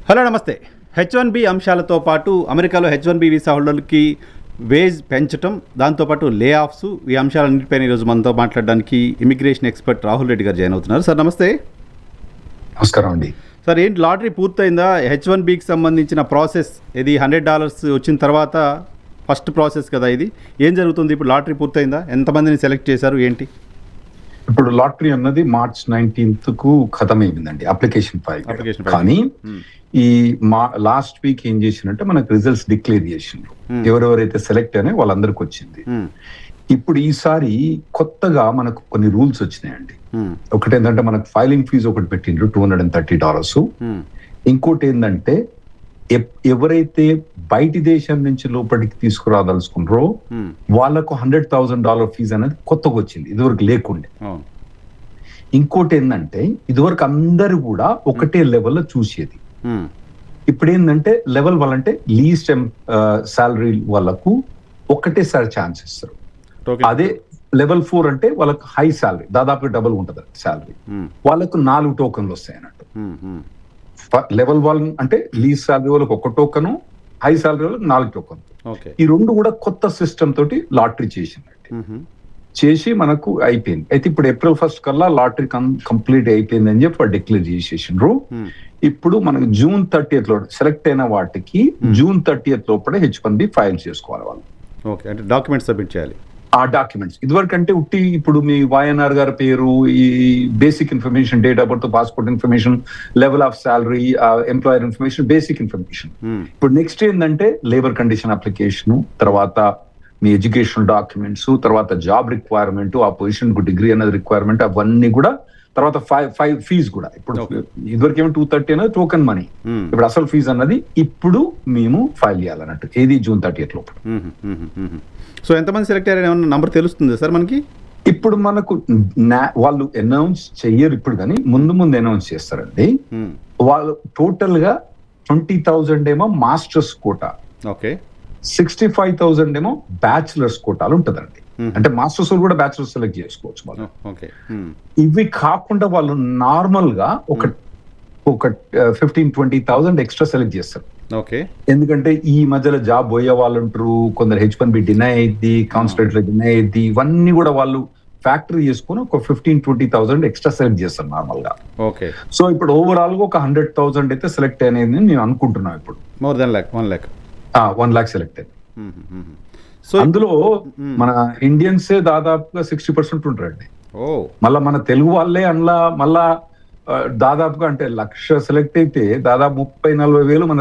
Hello నమస్తే. H1B అంశాలతో పాటు అమెరికాలో H1B వీసా హోల్డర్లకి వేజ్ పెంచడం, దాంతోపాటు లే ఆఫ్స్, ఈ అంశాలన్నింటిపైన ఈరోజు మనతో మాట్లాడడానికి ఇమిగ్రేషన్ ఎక్స్పర్ట్ రాహుల్ రెడ్డి గారు జాయిన్ అవుతున్నారు. సార్ నమస్తే. నమస్కారం అండి. సార్ ఏంటి లాటరీ పూర్తయిందా? H1Bకి సంబంధించిన ప్రాసెస్ ఇది $100 వచ్చిన తర్వాత ఫస్ట్ ప్రాసెస్ కదా ఇది. ఏం జరుగుతుంది ఇప్పుడు? లాటరీ పూర్తయిందా? ఎంతమందిని సెలెక్ట్ చేశారు ఏంటి? ఇప్పుడు లాటరీ అన్నది March 19th ఖతం అయిపోయిందండి అప్లికేషన్ ఫైల్. కానీ ఈ లాస్ట్ వీక్ ఏం చేసినంటే మనకు రిజల్ట్స్ డిక్లేర్ చేసిండ్రు. ఎవరెవరైతే సెలెక్ట్ అయినా వాళ్ళందరికి వచ్చింది. ఇప్పుడు ఈసారి కొత్తగా మనకు కొన్ని రూల్స్ వచ్చినాయండి. ఒకటి ఏంటంటే మనకు ఫైలింగ్ ఫీజు ఒకటి పెట్టిండ్రు $230. ఇంకోటి ఏంటంటే ఎవరైతే బయటి దేశం నుంచి లోపలికి తీసుకురాదలుచుకున్నారో వాళ్ళకు $100,000 ఫీజు అనేది కొత్తగా వచ్చింది, ఇదివరకు లేకుండే. ఇంకోటి ఏంటంటే ఇదివరకు అందరు కూడా ఒకటే లెవెల్లో చూసేది. ఇప్పుడు ఏంటంటే లెవెల్ వాళ్ళంటే లీస్ట్ శాలరీ వాళ్ళకు ఒకటేసారి ఛాన్స్ ఇస్తారు. అదే లెవెల్ 4 అంటే వాళ్ళకు హై శాలరీ, దాదాపు డబుల్ ఉంటుంది శాలరీ, వాళ్ళకు 4 టోకన్లు వస్తాయి అన్నట్టు. లెవెల్ 1 అంటే లీజ్ శాలరీ వాళ్ళకి 1 టోకను, హై శాలరీ వాళ్ళకి 4 టోకన్. ఈ రెండు కూడా కొత్త సిస్టమ్ తోటి లాటరీ చేసి మనకు అయిపోయింది. అయితే ఇప్పుడు April 1st కల్లా లాటరీ కంప్లీట్ అయిపోయింది అని చెప్పి వాళ్ళు డిక్లేర్ చేసేసిండ్రు. ఇప్పుడు మనకు June 30th లో సెలెక్ట్ అయిన వాటికి June 30th లోపల H1B ఫైల్ చేసుకోవాలి వాళ్ళు. ఓకే, అంటే డాక్యుమెంట్స్ సబ్మిట్ చేయాలి. ఆ డాక్యుమెంట్స్ ఇదివరకు అంటే ఉట్టి ఇప్పుడు మీ YNR గారి పేరు, ఈ basic information, date of birth, passport information, level of salary, employer information, basic information. ఇప్పుడు నెక్స్ట్ ఏంటంటే లేబర్ కండిషన్ అప్లికేషన్, తర్వాత మీ ఎడ్యుకేషన్ డాక్యుమెంట్స్, తర్వాత జాబ్ రిక్వైర్మెంట్, ఆ పొజిషన్ కు డిగ్రీ అనేది రిక్వైర్మెంట్, అవన్నీ కూడా, తర్వాత ఫీజు కూడా. ఇప్పుడు ఇదివరకు ఏమో 230 అనేది టోకెన్ మనీ, ఇప్పుడు అసలు ఫీజు అన్నది ఇప్పుడు మేము ఫైల్ చేయాలన్నట్టు. ఏది June 30th లోపల. సో ఎంతమంది సెలెక్ట్ అయ్యారని ఏమన్నా నంబర్ తెలుస్తుంది సార్ మనకి? ఇప్పుడు మనకు వాళ్ళు అనౌన్స్ చెయ్యరు ఇప్పుడు, కానీ ముందు అనౌన్స్ చేస్తారండి. వాళ్ళు టోటల్ గా 20,000 ఏమో మాస్టర్స్ కోటా, ఓకే, 65,000 ఏమో బ్యాచులర్స్ కోటాలు ఉంటదండి. అంటే మాస్టర్స్ కూడా బ్యాచులర్స్ సెలెక్ట్ చేసుకోవచ్చు వాళ్ళు. ఇవి కాకుండా వాళ్ళు నార్మల్ గా ఒక 15,000-20,000 ఎక్స్ట్రా సెలెక్ట్ చేస్తారు. ఓకే, ఎందుకంటే ఈ మధ్యలో జాబ్ పోయే వాళ్ళు ఉంటారు, కొందరు H1B డినై అయింది, కాన్స్టేట్ లో డినై అయింది, ఇవన్నీ కూడా వాళ్ళు ఫ్యాక్టరీ చేసుకుని ఒక 15,000-20,000 ఎక్స్ట్రా సెలెక్ట్ చేస్తారు నార్మల్ గా. ఓకే, సో ఇప్పుడు ఓవరాల్ గా ఒక 100,000 అయితే సెలెక్ట్ అనేది నేను అనుకుంటున్నాను. ఇప్పుడు మోర్ దెన్ 1 lakh సెలెక్ట్ అయింది. సో అందులో మన ఇండియన్సే దాదాపుగా 60% ఉంటారండి. మళ్ళా మన తెలుగు వాళ్ళే అందులో మళ్ళా దాదాపుగా అంటే 1,00,000 సెలెక్ట్ అయితే దాదాపు 30-40 వేలు మన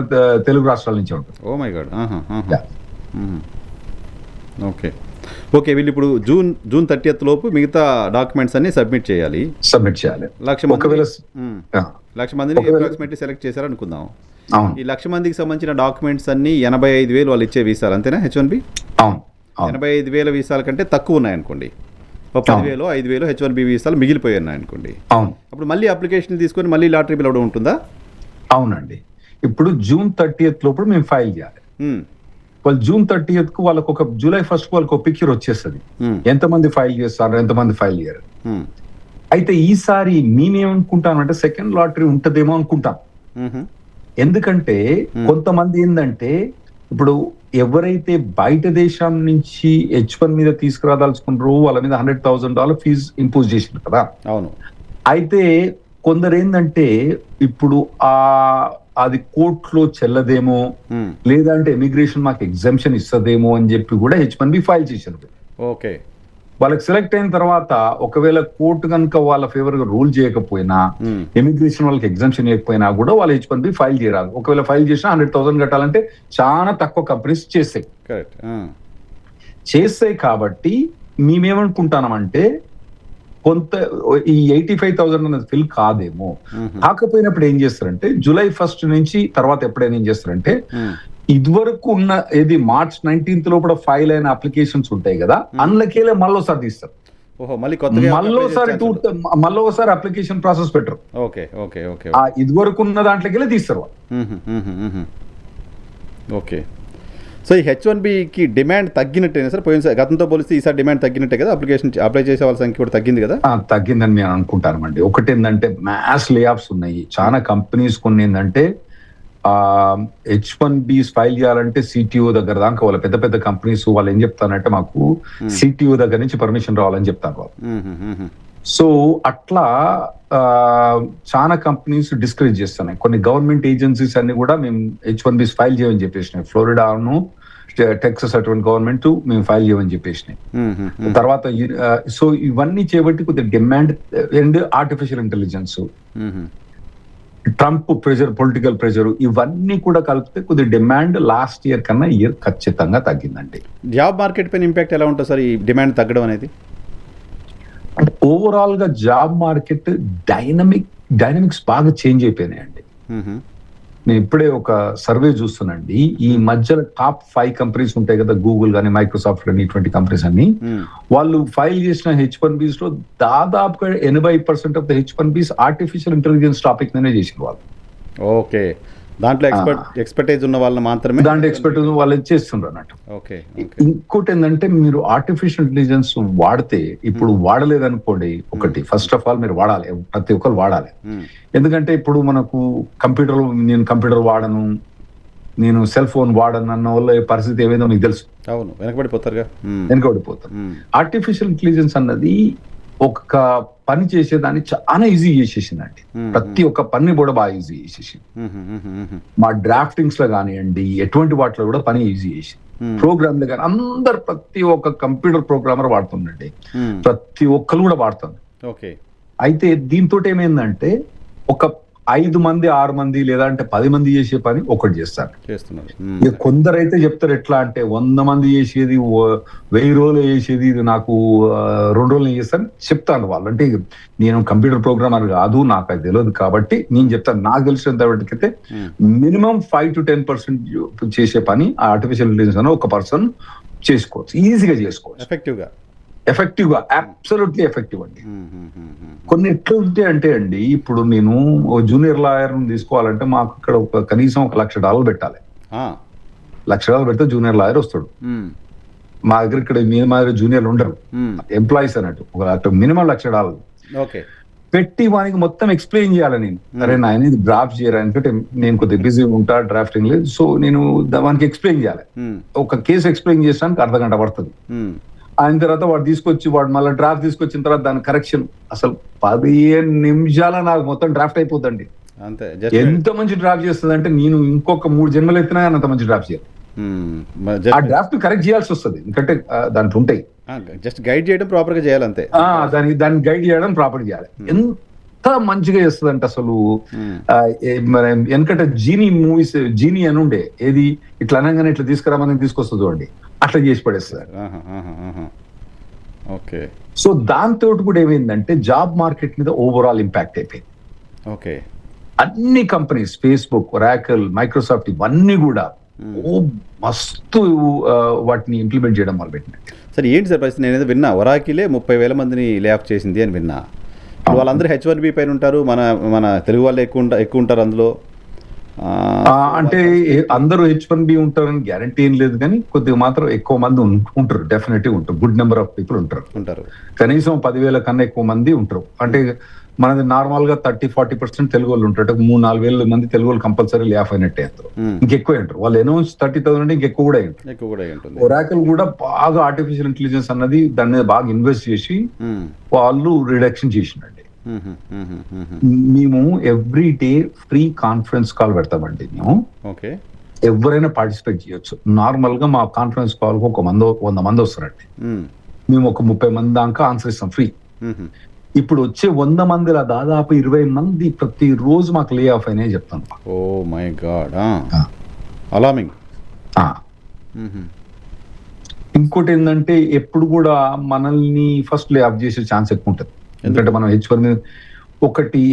తెలుగు రాష్ట్రాల నుంచి ఉంటారు. Oh my god. Okay okay, వీళ్ళు ఇప్పుడు జూన్ 30th లోపు మిగతా డాక్యుమెంట్స్ అన్ని సబ్మిట్ చేయాలి. 1,00,000 మందిని అప్రాక్సిమేట్లీ సెలెక్ట్ చేశారు అనుకుందాం. ఈ 1,00,000 మందికి సంబంధించిన డాక్యుమెంట్స్ అన్ని 85,000 వాళ్ళు ఇచ్చే వీసాలు అంతేనా? H1B 85,000 వీసాల కంటే తక్కువ ఉన్నాయనుకోండి, 10,000 5,000 H1B వీసాలు మిగిలిపోయి ఉన్నాయనుకోండి, అప్పుడు మళ్ళీ అప్లికేషన్ తీసుకొని మళ్ళీ లాటరీ పిలవడం ఉంటుందా? అవునండి. ఇప్పుడు June 30th లోపల మేము ఫైల్ చేయాలి. వాళ్ళు June 30th కు వాళ్ళకు ఒక July 1st వాళ్ళకి ఒక పిక్చర్ వచ్చేస్తుంది, ఎంతమంది ఫైల్ చేస్తారు, ఎంతమంది ఫైల్ చేయరు. అయితే ఈసారి మేమేమనుకుంటామంటే సెకండ్ లాటరీ ఉంటదేమో అనుకుంటాం. ఎందుకంటే కొంతమంది ఏంటంటే ఇప్పుడు ఎవరైతే బయట దేశం నుంచి H1 మీద తీసుకురాదలుచుకున్నారో వాళ్ళ మీద $100,000 ఫీజు ఇంపోజ్ చేసింది కదా. అవును. అయితే కొందరు ఏంటంటే ఇప్పుడు అది కోర్టులో చెల్లదేమో, లేదంటే ఇమిగ్రేషన్ మాకు ఎగ్జామ్షన్ ఇస్తుందేమో అని చెప్పి కూడా H1B ఫైల్ చేశారు. ఓకే, వాళ్ళకి సెలెక్ట్ అయిన తర్వాత ఒకవేళ కోర్టు కనుక వాళ్ళ ఫేవర్ గా రూల్ చేయకపోయినా, ఇమిగ్రేషన్ వాళ్ళకి ఎగ్జామ్షన్ ఇవ్వకపోయినా కూడా వాళ్ళు H1B ఫైల్ చేయరాదు. ఒకవేళ ఫైల్ చేసినా $100,000 కట్టాలంటే చాలా తక్కువ కంపెనీస్ చేస్తాయి. కాబట్టి మేమేమనుకుంటామంటే కొంత ఈ 85,000 అనేది ఫిల్ కాదేమో. కాకపోయినప్పుడు ఏం చేస్తారంటే July 1st నుంచి తర్వాత ఎప్పుడైనా ఏం చేస్తారంటే ఇదివరకు ఉన్న ఏది March 19th లోపల ఫైల్ అయిన అప్లికేషన్స్ ఉంటాయి కదా, అందులోకెళ్ళి మళ్ళీసారి తీస్తారు. మళ్ళీసారి అప్లికేషన్ ప్రాసెస్ పెట్టరు. ఇదివరకు ఉన్న దాంట్లోకి తీస్తారు. ఓకే, సో ఈ H1Bకి డిమాండ్ తగ్గినట్టేనా సార్? పోయినసారి గతంతో పోలిస్తే ఈసారి డిమాండ్ తగ్గినట్టే కదా? అప్లై చేసే వాళ్ళ సంఖ్య కూడా తగ్గింది కదా? తగ్గిందని నేను అనుకుంటాను అండి. ఒకటి ఏంటంటే మ్యాస్ లే ఆఫ్స్ ఉన్నాయి చాలా కంపెనీస్. కొన్ని ఏంటంటే H1Bs ఫైల్ చేయాలంటే సిటిఓ దగ్గర దాకా వాళ్ళ పెద్ద పెద్ద కంపెనీస్ వాళ్ళు ఏం చెప్తారంటే మాకు సిటిఓ దగ్గర నుంచి పర్మిషన్ రావాలని చెప్తారు వాళ్ళు. సో అట్లా చాలా కంపెనీస్ డిస్కరేజ్ చేస్తున్నాయి. కొన్ని గవర్నమెంట్ ఏజెన్సీస్ అన్ని కూడా మేము H1Bs ఫైల్ చేయమని చెప్పేసినాయి. ఫ్లోరిడాను, టెక్సస్ అటువంటి గవర్నమెంట్ మేము ఫైల్ చేయమని చెప్పేసినాయి. తర్వాత సో ఇవన్నీ చేయబట్టి కొద్దిగా demand and artificial intelligence, Trump pressure, political pressure, ఇవన్నీ కూడా కలిపితే కొద్దిగా డిమాండ్ లాస్ట్ ఇయర్ కన్నా ఇయర్ ఖచ్చితంగా తగ్గిందండి. జాబ్ మార్కెట్ పైన ఇంపాక్ట్ ఎలా ఉంటుంది సార్ ఈ డిమాండ్ తగ్గడం అనేది? అంటే ఓవరాల్ గా జాబ్ మార్కెట్ డైనమిక్స్ బాగా చేంజ్ అయిపోయినాయండి. నేను ఇప్పుడే ఒక సర్వే చూస్తున్నాండి. ఈ మధ్యలో టాప్ 5 కంపెనీస్ ఉంటాయి కదా, గూగుల్ కానీ మైక్రోసాఫ్ట్ కానీ, ఇటువంటి కంపెనీస్ అన్ని వాళ్ళు ఫైల్ చేసిన H1Bs లో దాదాపుగా 80% of the H1Bs artificial intelligence topic నేనే చేసిన వాళ్ళు. ఓకే, దాంట్లో ఎక్స్పర్టైజ్ ఉన్న వాళ్ళని మాత్రమే, దాంట్లో ఎక్స్పర్టైజ్ వాళ్ళు చేస్తున్నారు అన్నట్టు. ఓకే. ఇంకోటి ఏంటంటే మీరు ఆర్టిఫిషియల్ ఇంటెలిజెన్స్ వాడితే, ఇప్పుడు వాడలేదనుకోండి, ఒకటి ఫస్ట్ ఆఫ్ ఆల్ మీరు వాడాలి, ప్రతి ఒక్కరు వాడాలి. ఎందుకంటే ఇప్పుడు మనకు నేను కంప్యూటర్ వాడను, నేను సెల్ ఫోన్ వాడను అన్న వాళ్ళ పరిస్థితి ఏమైందో మీకు తెలుసు. అవును, వెనకబడిపోతారు. ఆర్టిఫిషియల్ ఇంటెలిజెన్స్ అన్నది ఒక పని చేసేదాన్ని చాలా ఈజీ చేసేసిందండి. ప్రతి ఒక్క పని కూడా బాగా ఈజీ చేసేసింది. మా డ్రాఫ్టింగ్స్ లో కానివ్వండి, ఎటువంటి వాటిలో కూడా పని ఈజీ చేసింది. ప్రోగ్రామ్ లో కానీ అందరు, ప్రతి ఒక్క కంప్యూటర్ ప్రోగ్రామర్ వాడుతుండండి, ప్రతి ఒక్కరు కూడా వాడుతుంది. అయితే దీంతో ఏమైందంటే ఒక 5 మంది 6 మంది లేదా 10 మంది చేసే పని ఒకటి చేస్తున్నారు. ఇక కొందరైతే చెప్తారు ఎట్లా అంటే 100 మంది చేసేది 1000 రోజులు చేసేది ఇది నాకు 2 రోజులు చేస్తాను చెప్తాను వాళ్ళు. అంటే నేను కంప్యూటర్ ప్రోగ్రామర్ కాదు, నాకు అది తెలియదు కాబట్టి నేను చెప్తాను. నాకు తెలిసినంత వాటికైతే మినిమం 5 to 10% చేసే పని ఆర్టిఫిషియల్ ఇంటెలిజెన్స్ అని ఒక పర్సన్ చేసుకోవచ్చు, ఈజీగా చేసుకోవచ్చు, ఎఫెక్టివ్ గా, అబ్సల్యూట్లీ ఎఫెక్టివ్ అండి. కొన్ని ఎట్లా ఉంటాయి అంటే అండి, ఇప్పుడు నేను జూనియర్ లాయర్ తీసుకోవాలంటే మాకు ఇక్కడ కనీసం $1,00,000 పెట్టాలి. $1,00,000 పెడితే జూనియర్ లాయర్ వస్తాడు. మా దగ్గర ఇక్కడ మా దగ్గర జూనియర్లు ఉండరు, ఎంప్లాయీస్ అన్నట్టు. మినిమం $1,00,000 పెట్టి వానికి మొత్తం ఎక్స్ప్లెయిన్ చేయాలి. నేను అరే నాయన ఇది డ్రాఫ్ట్ చేయరా, ఎందుకంటే నేను కొద్దిగా బిజీ ఉంటా, డ్రాఫ్టింగ్ లేదు, సో నేను వానికి ఎక్స్ప్లెయిన్ చేయాలి. ఒక కేసు ఎక్స్ప్లెయిన్ చేసడానికి అర్ధగంట పడుతుంది. ఆయన తర్వాత వాడు మళ్ళీ డ్రాఫ్ట్ తీసుకొచ్చిన తర్వాత దాని కరెక్షన్, అసలు 15 నిమిషాల నాకు మొత్తం డ్రాఫ్ట్ అయిపోతుందండి. ఎంత మంచి డ్రాఫ్ట్ చేస్తుంది అంటే నేను ఇంకొక 3 జన్మలు ఎత్తినా అంత మంచి డ్రాఫ్ట్ చేయాలి. ఆ డ్రాఫ్ట్ కరెక్ట్ చేయాల్సి వస్తుంది, ఎందుకంటే దాంట్లో ఉంటాయి. జస్ట్ గైడ్ చేయడం ప్రాపర్ గా చేయాలి అంతే. దాన్ని గైడ్ చేయడం ప్రాపర్ చేయాలి. ఎంత మంచిగా చేస్తుంది అంటే అసలు ఎందుకంటే జీనీ అని ఉండే, ఏది ఇట్లా అనగానే ఇట్లా తీసుకురామని తీసుకొస్తుంది చూడండి, అట్లా చేసి పడేస్తారు. ఓకే. సో దాంతో కూడా ఏమైందంటే జాబ్ మార్కెట్ మీద ఓవరాల్ ఇంపాక్ట్ అయిపోయింది. ఓకే. అన్ని కంపెనీస్, ఫేస్బుక్, ఒరాకిల్, మైక్రోసాఫ్ట్, ఇవన్నీ కూడా మస్తు వాటిని ఇంప్లిమెంట్ చేయడం మొదలు పెట్టినాయి. సరే, ఏంటి సార్ పరిస్థితి? నేను విన్నా ఒరాకిలే 30,000 మందిని లే ఆఫ్ చేసింది అని విన్నా. వాళ్ళందరూ H1B పైన ఉంటారు, మన తెలుగు వాళ్ళు ఎక్కువ ఉంటారు అందులో. అంటే అందరూ H1B ఉంటారని గ్యారంటీ ఏం లేదు, కానీ కొద్దిగా మాత్రం ఎక్కువ మంది ఉంటారు, డెఫినెట్లీ ఉంటారు. గుడ్ నెంబర్ ఆఫ్ పీపుల్ ఉంటారు. కనీసం 10,000 కన్నా ఎక్కువ మంది ఉంటారు. అంటే మనది నార్మల్ గా 30-40% తెలుగు వాళ్ళు ఉంటారు. 3-4 మంది తెలుగు వాళ్ళు కంపల్సరీ లే ఆఫ్ అయినట్టే అంటారు, ఇంకెక్కువ ఉంటారు. వాళ్ళు అనౌన్స్ 30,000 అంటే ఇంకెక్కువ కూడా ఉంటుంది. ఒరాకిల్ కూడా బాగా ఆర్టిఫిషియల్ ఇంటెలిజెన్స్ అన్నది దాని మీద బాగా ఇన్వెస్ట్ చేసి వాళ్ళు రిడక్షన్ చేసిండండి. మేము every day free conference call పెడతామండి. మేము ఎవరైనా పార్టిసిపేట్ చేయొచ్చు. నార్మల్ గా మా కాన్ఫరెన్స్ కాల్ కు 100 మంది వస్తారండి. మేము ఒక 30 మంది దాకా ఆన్సర్ ఇస్తాం ఫ్రీ. ఇప్పుడు వచ్చే 100 మందిలో దాదాపు 20 మంది ప్రతి రోజు మాకు లే ఆఫ్ అయినా చెప్తాను. Oh my god, alarming. ఇంకోటి ఏంటంటే ఎప్పుడు కూడా మనల్ని ఫస్ట్ లే ఆఫ్ చేసే ఛాన్స్ ఎక్కువ ఉంటుంది. ఎందుకంటే మనం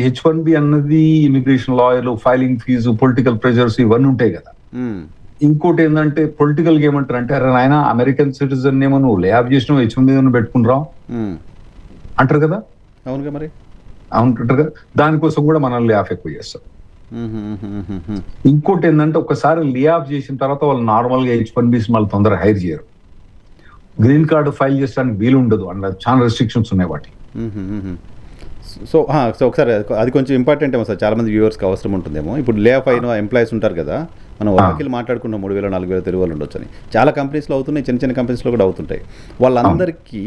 H1B అన్నది ఇమిగ్రేషన్ లాయర్లు, ఫైలింగ్ ఫీజు, పొలిటికల్ ప్రెషర్స్ ఇవన్నీ ఉంటాయి కదా. ఇంకోటి ఏంటంటే పొలిటికల్ గా ఏమంటారు అంటే, అరే నాయన అమెరికన్ సిటిజన్ ఏమో నువ్వు లే ఆఫ్ చేసినావు, H1B పెట్టుకున్నావు అంటారు కదా. అవునుగా మరి, అవునంటారు కదా. దానికోసం కూడా మనల్ని లే ఆఫ్ ఎక్కువ చేస్తారు. ఇంకోటి ఏంటంటే ఒకసారి లే ఆఫ్ చేసిన తర్వాత వాళ్ళు నార్మల్ గా H1Bs మళ్ళీ తొందరగా హైర్ చేయరు. గ్రీన్ కార్డు ఫైల్ చేసడానికి వీలు ఉండదు, అందులో చాలా రెస్ట్రిక్షన్స్ ఉన్నాయి వాటి. సో ఒకసారి అది కొంచెం ఇంపార్టెంట్ ఏమో సార్, చాలామంది వ్యూవర్స్కి అవసరం ఉంటుందేమో. ఇప్పుడు లే ఆఫ్ అయిన ఎంప్లాయీస్ ఉంటారు కదా, మనం వాకిలు మాట్లాడుకున్నాం 3,000 4,000 తెలుగు వాళ్ళు ఉండొచ్చు అని. చాలా కంపెనీస్లో అవుతున్నాయి, చిన్న చిన్న కంపెనీస్లో కూడా అవుతుంటాయి. వాళ్ళందరికీ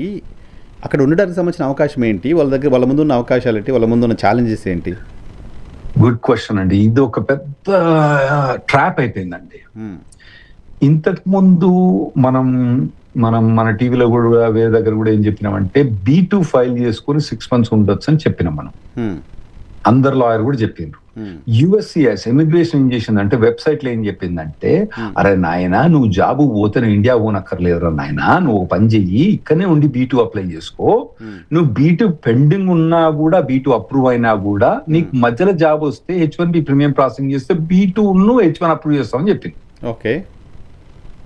అక్కడ ఉండడానికి సంబంధించిన అవకాశం ఏంటి, వాళ్ళ ముందు ఉన్న అవకాశాలు ఏంటి, వాళ్ళ ముందు ఉన్న ఛాలెంజెస్ ఏంటి? గుడ్ క్వశ్చన్ అండి. ఇది ఒక పెద్ద ట్రాప్ అయిపోయిందండి. ఇంతకు ముందు మన టీవీలో కూడా వేరే దగ్గర కూడా ఏం చెప్పినామంటే B2 ఫైల్ చేసుకుని 6 months ఉండొచ్చు అని చెప్పినాం మనం. అందరు లాయర్ కూడా చెప్పిండ్రు. USCIS ఇమిగ్రేషన్ ఏం చేసిందంటే వెబ్సైట్ లో ఏం చెప్పిందంటే, అరే నాయనా నువ్వు జాబు పోతే నువ్వు ఇండియా పోనక్కర్లేదురా నాయనా, నువ్వు పని చెయ్యి, ఇక్కడనే ఉండి B2 అప్లై చేసుకో. నువ్వు B2 పెండింగ్ ఉన్నా కూడా, B2 అప్రూవ్ అయినా కూడా నీకు మధ్యలో జాబ్ వస్తే H1B ప్రీమియం ప్రాసెసింగ్ చేస్తే B2 H1 అప్రూవ్ చేస్తామని చెప్పింది. ఓకే.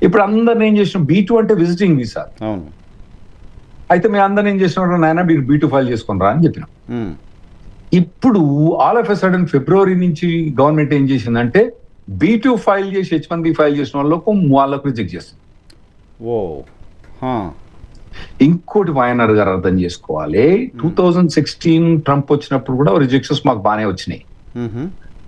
ఇప్పుడు అందరిని ఏం చేసినాం, B2 అంటే విజిటింగ్ వీసా. అవును. అయితే మేము అందరిని ఏం చేసినాం, నాయన మీరు B2 ఫైల్ చేసుకుని రా అని చెప్పినాం. ఇప్పుడు ఆల్ ఆఫ్ ఎ సడన్ ఫిబ్రవరి నుంచి గవర్నమెంట్ ఏం చేసిందంటే B2 ఫైల్ చేసి H1B ఫైల్ చేసిన వాళ్ళకు రిజెక్ట్ చేస్తుంది. ఇంకోటి వైఎన్ఆర్ గారు అర్థం చేసుకోవాలి, 2016 ట్రంప్ వచ్చినప్పుడు కూడా రిజెక్షన్స్ మాకు బాగానే వచ్చినాయి.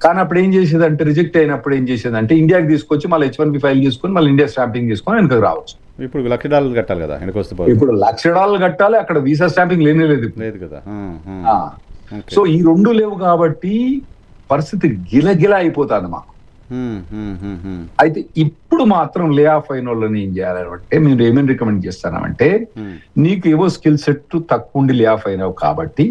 కానీ అప్పుడు ఏం చేసేదంటే, రిజెక్ట్ అయినప్పుడు ఏం చేసేదంటే ఇండియాకి తీసుకొచ్చి మళ్ళీ H1B ఫైల్ చేసుకుని మళ్ళీ ఇండియా స్టాంపింగ్ చేసుకొని వెనకకి రావచ్చు. ఇప్పుడు $1,00,000 కట్టాలి కదా, ఇప్పుడు $1,00,000 కట్టాలి, అక్కడ వీసా స్టాంపింగ్ లేదు కదా. సో ఈ రెండు లేవు కాబట్టి పరిస్థితి గిలగిల అయిపోతుంది మాకు. అయితే ఇప్పుడు మాత్రం లే ఆఫ్ అయిన వాళ్ళని ఏం చేయాలంటే, మీరు ఏమేమి రికమెండ్ చేస్తానంటే, నీకు ఏవో స్కిల్ సెట్ తక్కువ ఉండి లే ఆఫ్ అయినావు కాబట్టి,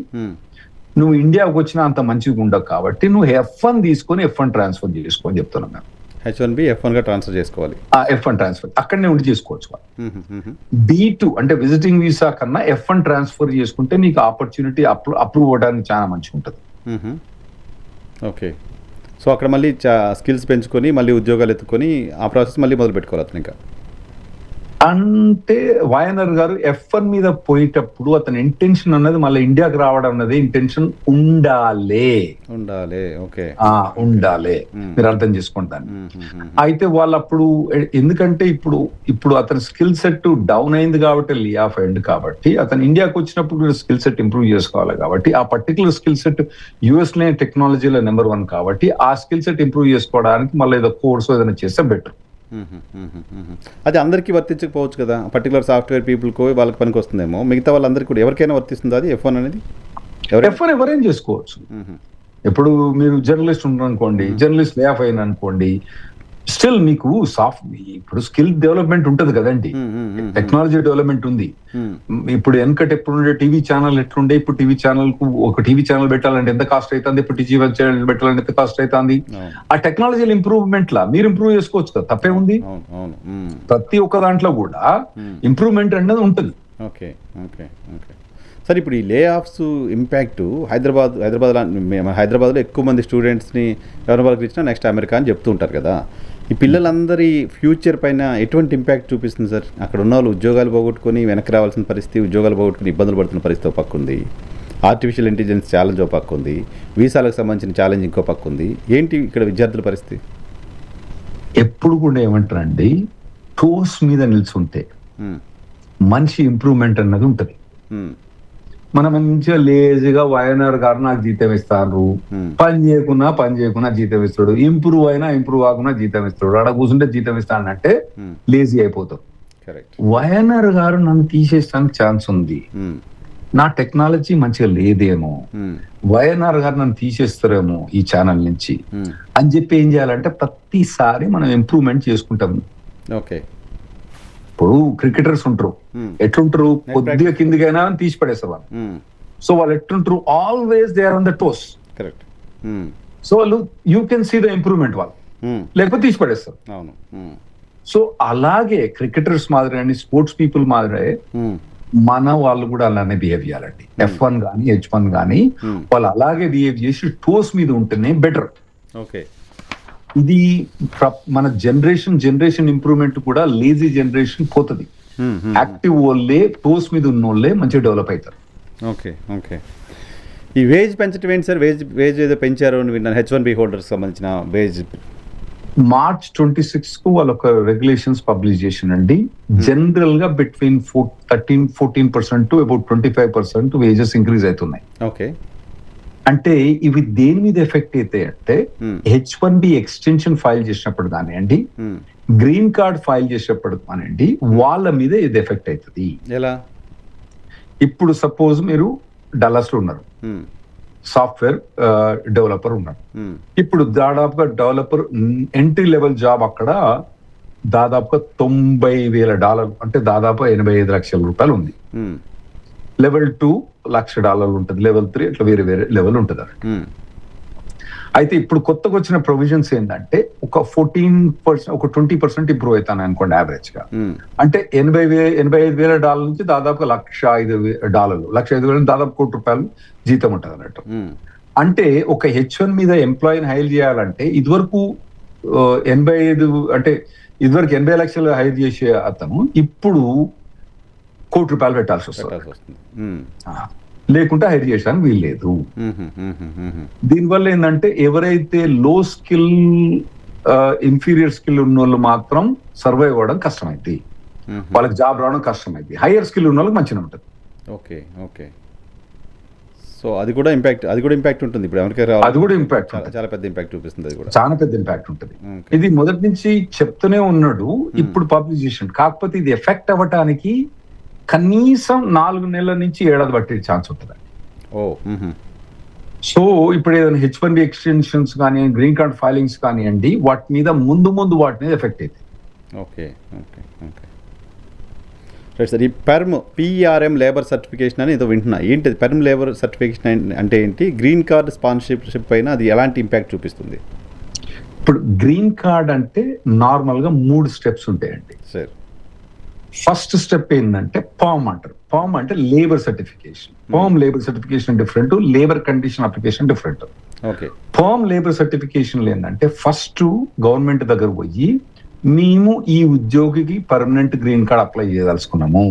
నువ్వు ఇండియాకి వచ్చినా అంత మంచిగా ఉండవు కాబట్టి నువ్వు F1 తీసుకొని F1 ట్రాన్స్ఫర్ చేసుకో అని చెప్తున్నాం మేము. H1B F1 గా ట్రాన్స్ఫర్ చేసుకోవాలి. F1 ట్రాన్స్ఫర్ అక్కడనే ఉండి చేసుకోవచ్చు. B2 అంటే విజిటింగ్ వీసా కన్నా F1 ట్రాన్స్ఫర్ చేసుకుంటే నీకు ఆపర్చునిటీ అప్రూవ్ అవ్వడానికి చాలా మంచిగా ఉంటుంది. ఓకే. సో అక్కడ మళ్ళీ స్కిల్స్ పెంచుకొని మళ్ళీ ఉద్యోగాలు ఎత్తుకొని ఆ ప్రాసెస్ మళ్ళీ మొదలు పెట్టుకోవాలి అతను. ఇంకా అంటే వైఎన్ఆర్ గారు F1 మీద పోయేటప్పుడు అతని ఇంటెన్షన్ అన్నది మళ్ళీ ఇండియాకి రావడం అన్నది ఇంటెన్షన్ ఉండాలి. ఓకే, ఉండాలి. మీరు అర్థం చేసుకుంటాను. అయితే వాళ్ళప్పుడు ఎందుకంటే ఇప్పుడు అతని స్కిల్ సెట్ డౌన్ అయింది కాబట్టి లే ఆఫ్ అయింది కాబట్టి, అతను ఇండియాకి వచ్చినప్పుడు స్కిల్ సెట్ ఇంప్రూవ్ చేసుకోవాలి కాబట్టి, ఆ పర్టికులర్ స్కిల్ సెట్ US లో టెక్నాలజీలో నెంబర్ 1 కాబట్టి ఆ స్కిల్ సెట్ ఇంప్రూవ్ చేసుకోవడానికి మళ్ళీ ఏదో కోర్సు ఏదైనా చేస్తే బెటర్. అది అందరికీ వర్తించకపోవచ్చు కదా, పర్టికులర్ సాఫ్ట్వేర్ పీపుల్కో వాళ్ళకి పనికి వస్తుందేమో, మిగతా వాళ్ళందరికీ కూడా ఎవరికైనా వర్తిస్తుంది అది F1 అనేది? F1 ఎవరైనా చేసుకోవచ్చు. ఇప్పుడు మీరు జర్నలిస్ట్ ఉన్నారు అనుకోండి, జర్నలిస్ట్ లే ఆఫ్ అయిన అనుకోండి, స్టిల్ మీకు ఇప్పుడు స్కిల్ డెవలప్మెంట్ ఉంటది కదండి, టెక్నాలజీ డెవలప్మెంట్ ఉంది. ఇప్పుడు వెనకటి ఎప్పుడు టీవీ ఛానల్ ఎట్లుండే, ఇప్పుడు టీవీ ఛానల్ కు ఒక టీవీ ఛానల్ పెట్టాలంటే ఎంత కాస్ట్ అవుతుంది, ఇప్పుడు టీవీ ఛానల్ పెట్టాలంటే ఎంత కాస్ట్ అవుతుంది. ఆ టెక్నాలజీ ఇంప్రూవ్మెంట్ లా మీరు ఇంప్రూవ్ చేసుకోవచ్చు కదా, తప్పే ఉంది. ప్రతి ఒక్క దాంట్లో కూడా ఇంప్రూవ్మెంట్ అనేది ఉంటుంది. ఓకే ఓకే ఓకే సార్, ఇప్పుడు ఈ లే ఆఫ్స్ ఇంపాక్ట్ హైదరాబాద్లో ఎక్కువ మంది స్టూడెంట్స్ని ఎవరి వాళ్ళకి ఇచ్చినా నెక్స్ట్ అమెరికా అని చెప్తూ ఉంటారు కదా. ఈ పిల్లలందరి ఫ్యూచర్ పైన ఎటువంటి ఇంపాక్ట్ చూపిస్తుంది సార్? అక్కడ ఉన్న వాళ్ళు ఉద్యోగాలు పోగొట్టుకొని వెనక్కి రావాల్సిన పరిస్థితి, ఉద్యోగాలు పోగొట్టుకుని ఇబ్బందులు పడుతున్న పరిస్థితి ఒక పక్క ఉంది, ఆర్టిఫిషియల్ ఇంటెలిజెన్స్ ఛాలెంజ్ ఒక పక్క ఉంది, వీసాలకు సంబంధించిన ఛాలెంజ్ ఇంకో పక్క ఉంది. ఏంటి ఇక్కడ విద్యార్థుల పరిస్థితి? ఎప్పుడు కూడా ఏమంటారండి, టోస్ మీద నిల్చుంటే మనిషి ఇంప్రూవ్మెంట్ అన్నది ఉంటుంది. మనం మంచిగా లేజీగా వైఎన్ఆర్ గారు నాకు జీతం ఇస్తారు, పని చేయకున్నా జీతం ఇస్తాడు, ఇంప్రూవ్ కాకున్నా జీతం ఇస్తాడు, అక్కడ కూర్చుంటే జీతం ఇస్తానంటే లేజీ అయిపోతాం. వైఎన్ఆర్ గారు నన్ను తీసేస్తానికి ఛాన్స్ ఉంది, నా టెక్నాలజీ మంచిగా లేదేమో, వైఎన్ఆర్ గారు నన్ను తీసేస్తారేమో ఈ ఛానల్ నుంచి అని చెప్పి ఏం చేయాలంటే ప్రతిసారి మనం ఇంప్రూవ్మెంట్ చేసుకుంటాము. ఓకే. ఇప్పుడు క్రికెటర్స్ ఉంటారు, ఎట్లుంటారు, కొద్దిగా కిందికైనా తీసి పడేస్తారు వాళ్ళు. సో వాళ్ళు ఎట్లుంటారు, always they are on the toes. Correct. So వాళ్ళు you can see the improvement వాళ్ళు, లేకపోతే తీసి పడేస్తారు. సో అలాగే క్రికెటర్స్ మాదిరి అండి, స్పోర్ట్స్ పీపుల్ మాదిరి మన వాళ్ళు కూడా అలానే బిహేవ్ చేయాలండి. F1 కానీ H1 కానీ వాళ్ళు అలాగే బిహేవ్ చేసి టోస్ మీద ఉంటేనే బెటర్. ఓకే. ఇది మన జనరేషన్ ఇంప్రూవ్మెంట్ కూడా లేజీ జనరేషన్ పోతుంది. యాక్టివ్ వాళ్ళే, టోస్ మీద ఉన్న వాళ్ళే మంచిగా డెవలప్ అవుతారు. Okay okay. ఈ వేజ్ పెంచడం ఏంటి సార్? వేజ్ ఏదో పెంచారు అని విన్నాను, H1B హోల్డర్స్ సంబంధించిన వేజ్. March 26 కు వాళ్ళు ఒక రెగ్యులేషన్స్ పబ్లిష్ చేసిందండి. జనరల్ గా between 13-14% to about 25% wages increase అవుతున్నాయి. ఓకే. అంటే ఇవి దేని మీద ఎఫెక్ట్ అయితే అంటే H1B ఎక్స్టెన్షన్ ఫైల్ చేసినప్పుడు కానివ్వండి, గ్రీన్ కార్డ్ ఫైల్ చేసేటప్పుడు కానివ్వండి, వాళ్ళ మీద ఇది ఎఫెక్ట్ అవుతుంది. ఎలా? ఇప్పుడు సపోజ్ మీరు డల్లాస్ లో ఉన్నారు, సాఫ్ట్వేర్ డెవలపర్ ఉన్నారు. ఇప్పుడు దాదాపుగా డెవలపర్ ఎంట్రీ లెవెల్ జాబ్ అక్కడ దాదాపుగా $90,000 అంటే దాదాపు 85 లక్షల రూపాయలు ఉంది. లెవెల్ 2 $1,00,000 ఉంటుంది, లెవెల్ 3 ఇట్లా వేరే వేరే లెవెల్ ఉంటుంది. అయితే ఇప్పుడు కొత్తగా వచ్చిన ప్రొవిజన్స్ ఏంటంటే ఒక 14% ఒక 20% ఇంప్రూవ్ అవుతాను అనుకోండి యావరేజ్ గా. అంటే $85,000 నుంచి దాదాపు $105,000, $105,000 దాదాపు ₹1,00,00,000 జీతం ఉంటుంది అన్నట్టు. అంటే ఒక H1 మీద ఎంప్లాయీని హైర్ చేయాలంటే ఇదివరకు 85 అంటే ఇదివరకు 80 లక్షలు హైర్ చేసే అతను ఇప్పుడు ₹1,00,00,000 పెట్టాల్సి వస్తుంది. లేకుంటే హైర్ చేయడానికి వీల్లేదు. దీనివల్ల ఏంటంటే ఎవరైతే లో స్కిల్ ఇన్ఫీరియర్ స్కిల్ ఉన్న వాళ్ళు మాత్రం సర్వైవ్ అవ్వడం కష్టమైంది, వాళ్ళకి జాబ్ రావడం కష్టమైంది. హైయర్ స్కిల్ ఉన్న వాళ్ళకి మంచిగా ఉంటుంది. Okay okay. సో అది కూడా ఇంపాక్ట్ ఉంటుంది. ఇప్పుడు అమెరికా అది కూడా ఇంపాక్ట్ చాలా పెద్ద ఇంపాక్ట్ చూపిస్తుంది. అది కూడా చాలా పెద్ద ఇంపాక్ట్ ఉంటుంది. ఇది మొదటి నుంచి చెప్తూనే ఉన్నాడు, ఇప్పుడు పబ్లిష్ చేసిండు. కాకపోతే ఇది ఎఫెక్ట్ అవ్వటానికి కనీసం 4 నెలల నుంచి 7 ఏడాది పట్టే ఛాన్స్ ఉంటుంది. సో ఇప్పుడు ఏదైనా H1B ఎక్స్టెన్షన్స్ కానీ, గ్రీన్ కార్డ్ ఫైలింగ్స్ కానివ్వండి, వాటి మీద ముందు వాటి మీద ఎఫెక్ట్ అవుతుంది. Okay okay okay right sir. ఈ PRM లేబర్ సర్టిఫికేషన్ అని ఏదో వింటున్నా, ఏంటి పెర్మ్ లేబర్ సర్టిఫికేషన్ అంటే ఏంటి? గ్రీన్ కార్డ్ స్పాన్సర్షిప్ పైన అది ఎలాంటి ఇంపాక్ట్ చూపిస్తుంది? ఇప్పుడు గ్రీన్ కార్డ్ అంటే నార్మల్ గా 3 స్టెప్స్ ఉంటాయండి సార్. ఫస్ట్ స్టెప్ ఏంటంటే పామ్ అంటారు. పామ్ అంటే labour certification. PERM labour certification different, labour condition application different. Okay. PERM labour certification ఏంటంటే ఫస్ట్ గవర్నమెంట్ దగ్గర పోయి మేము ఈ ఉద్యోగికి పర్మనెంట్ గ్రీన్ కార్డ్ అప్లై చేయదలుచుకున్నాము.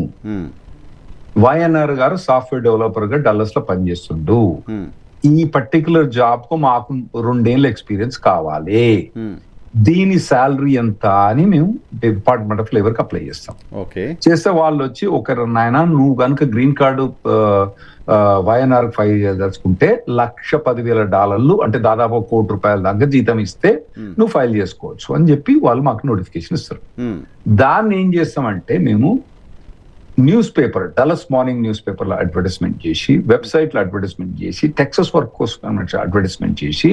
YNR గారు సాఫ్ట్వేర్ డెవలపర్ గా డల్లస్ లో పనిచేస్తుండు, ఈ పర్టికులర్ జాబ్ కు మాకు 2 ఏళ్ళ ఎక్స్పీరియన్స్ కావాలి, దీని శాలరీ ఎంత అని మేము డిపార్ట్మెంట్ ఆఫ్ లేబర్ కి అప్లై చేస్తాం. చేస్తే వాళ్ళు వచ్చి నాయన నువ్వు కనుక గ్రీన్ కార్డు YNR ఫైల్ చేయదలుచుకుంటే $110,000 అంటే దాదాపు ₹1,00,00,000 దాకా జీతం ఇస్తే నువ్వు ఫైల్ చేసుకోవచ్చు అని చెప్పి వాళ్ళు మాకు నోటిఫికేషన్ ఇస్తారు. దాన్ని ఏం చేస్తామంటే మేము news paper, Dallas morning news paper లో అడ్వర్టైజ్మెంట్ చేసి, వెబ్సైట్ లో అడ్వర్టైజ్మెంట్ చేసి, టెక్సస్ వర్క్ కోసం అడ్వర్టైజ్మెంట్ చేసి,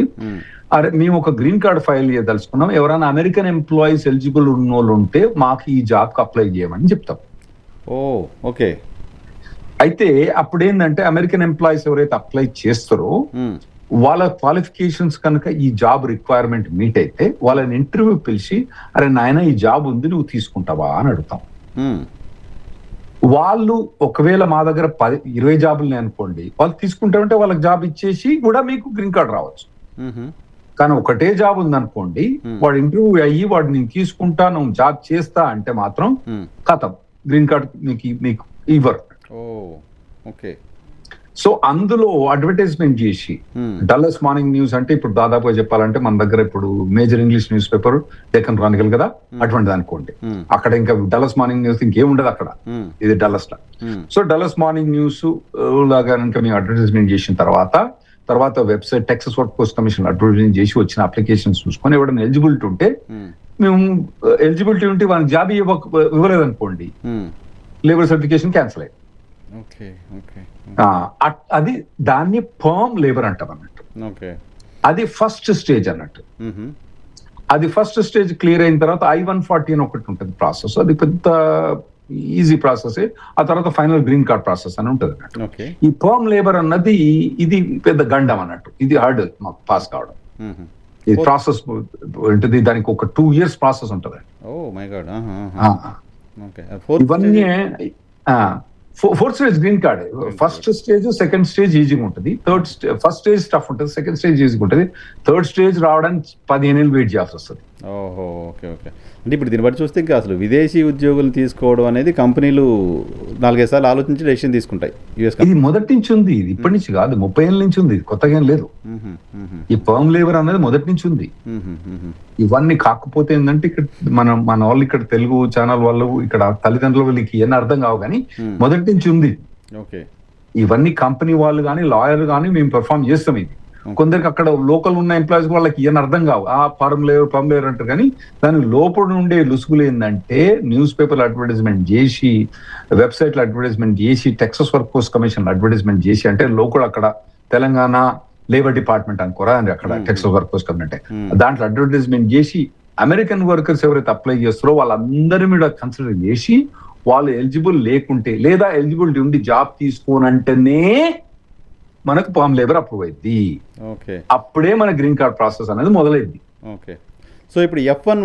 అరే మేము ఒక గ్రీన్ కార్డ్ ఫైల్ చేయదలుచుకున్నాం, ఎవరైనా అమెరికన్ ఎంప్లాయీస్ ఎలిజిబుల్ ఉన్న వాళ్ళు ఉంటే మాకు ఈ జాబ్ కి అప్లై చేయమని చెప్తాం. ఓకే. అయితే అప్పుడు ఏంటంటే అమెరికన్ ఎంప్లాయీస్ ఎవరైతే అప్లై చేస్తారో వాళ్ళ క్వాలిఫికేషన్స్ కనుక ఈ జాబ్ రిక్వైర్మెంట్ మీట్ అయితే వాళ్ళని ఇంటర్వ్యూ పిలిచి, అరే నాయన ఈ జాబ్ ఉంది నువ్వు తీసుకుంటావా అని అడుగుతాం. వాళ్ళు ఒకవేళ మా దగ్గర 20 జాబులు అనుకోండి, వాళ్ళు తీసుకుంటామంటే వాళ్ళకి జాబ్ ఇచ్చేసి కూడా మీకు గ్రీన్ కార్డ్ రావచ్చు. కానీ ఒకటే జాబ్ ఉందనుకోండి, వాడు ఇంటర్వ్యూ అయ్యి వాడు నేను తీసుకుంటా, నువ్వు జాబ్ చేస్తా అంటే మాత్రం కథం, గ్రీన్ కార్డ్ మీకు ఇవ్వరు. సో అందులో అడ్వర్టైజ్మెంట్ చేసి డల్లస్ మార్నింగ్ న్యూస్ అంటే ఇప్పుడు దాదాపుగా చెప్పాలంటే మన దగ్గర ఇప్పుడు major English news paper Deccan Chronicle కదా, అటువంటిది అనుకోండి. అక్కడ ఇంకా డల్లస్ మార్నింగ్ న్యూస్ ఇంకేముండదు అక్కడ, ఇది డల్లస్ లా. సో డల్లస్ మార్నింగ్ న్యూస్ లాగా కనుక మేము అడ్వర్టైజ్మెంట్ చేసిన తర్వాత website Texas work force commission advertisement చేసి వచ్చిన అప్లికేషన్స్ చూసుకొని ఎవరైనా ఎలిజిబిలిటీ ఉంటే మేము ఎలిజిబిలిటీ ఉంటే వాళ్ళకి జాబ్ ఇవ్వలేదు అనుకోండి, లేబర్ సర్టిఫికేషన్ క్యాన్సిల్ అయ్యింది. అది దాన్ని పర్మ్ లేబర్ అంటాం అన్నట్టు. అది ఫస్ట్ స్టేజ్ అన్నట్టు. అది ఫస్ట్ స్టేజ్ క్లియర్ అయిన తర్వాత I-140 అని ఒకటి ఉంటుంది ప్రాసెస్, అది పెద్ద ఈజీ ప్రాసెస్. ఆ తర్వాత ఫైనల్ గ్రీన్ కార్డ్ ప్రాసెస్ అని ఉంటుంది అన్నట్టు. ఈ పర్మ్ లేబర్ అన్నది ఇది పెద్ద గండం అన్నట్టు, ఇది హార్డ్ మాకు పాస్ కావడం. ఈ ప్రాసెస్ ఉంటుంది, దానికి ఒక 2 years ప్రాసెస్ ఉంటుంది. ఇవన్నీ fourth stage green card. First stage, second stage ఈజీగా ఉంటుంది, ఫస్ట్ స్టేజ్ టఫ్ ఉంటుంది, సెకండ్ స్టేజ్ ఈజీగా ఉంటుంది, థర్డ్ స్టేజ్ రావడానికి 15 ఏళ్ళు వెయిట్ చేయాల్సి వస్తుంది. ఓకే. అంటే ఇప్పుడు దీన్ని బట్టి చూస్తే ఇంకా అసలు విదేశీ ఉద్యోగులు తీసుకోవడం అనేది కంపెనీలు 4-5 సార్లు ఆలోచించి డెసిషన్ తీసుకుంటాయి. ఇది మొదటి నుంచి ఉంది, ఇది ఇప్పటి నుంచి కాదు, 30 ఏళ్ళ నుంచి ఉంది, కొత్తగా ఏం లేదు. ఈ పర్మ్ లేబర్ అనేది మొదటి నుంచి ఉంది. ఇవన్నీ కాకపోతే ఏంటంటే ఇక్కడ మన వాళ్ళు ఇక్కడ తెలుగు ఛానల్ వాళ్ళు ఇక్కడ తల్లిదండ్రుల వాళ్ళకి ఇవన్నీ అర్థం కావు, కానీ మొదటి నుంచి ఉంది. ఇవన్నీ కంపెనీ వాళ్ళు కానీ లాయర్ కానీ మేము పెర్ఫామ్ చేస్తాం. ఇది కొందరికి అక్కడ లోకల్ ఉన్న ఎంప్లాయీస్ వాళ్ళకి ఏం అర్థం కావు, ఆ ఫారం లేరు అంటారు. కానీ దాని లోపల ఉండే లుసుగులు ఏంటంటే న్యూస్ పేపర్ అడ్వర్టైజ్మెంట్ చేసి, వెబ్సైట్ లో అడ్వర్టైజ్మెంట్ చేసి, టెక్సస్ వర్కర్స్ కమిషన్ అడ్వర్టైజ్మెంట్ చేసి, అంటే లోకల్ అక్కడ తెలంగాణ లేబర్ డిపార్ట్మెంట్ అనుకోరా అని అక్కడ టెక్సస్ వర్కర్స్ కమిషన్ దాంట్లో అడ్వర్టైజ్మెంట్ చేసి అమెరికన్ వర్కర్స్ ఎవరైతే అప్లై చేస్తారో వాళ్ళందరి మీద కన్సిడర్ చేసి వాళ్ళు ఎలిజిబుల్ లేకుంటే లేదా ఎలిజిబిలిటీ ఉండి జాబ్ తీసుకోనంటేనే మనకు ఫామ్ లేబర్ అప్రూవ్ అయింది. అప్పుడే మన గ్రీన్ కార్డ్ ప్రాసెస్ అనేది మొదలైంది. ఓకే. సో ఇప్పుడు F1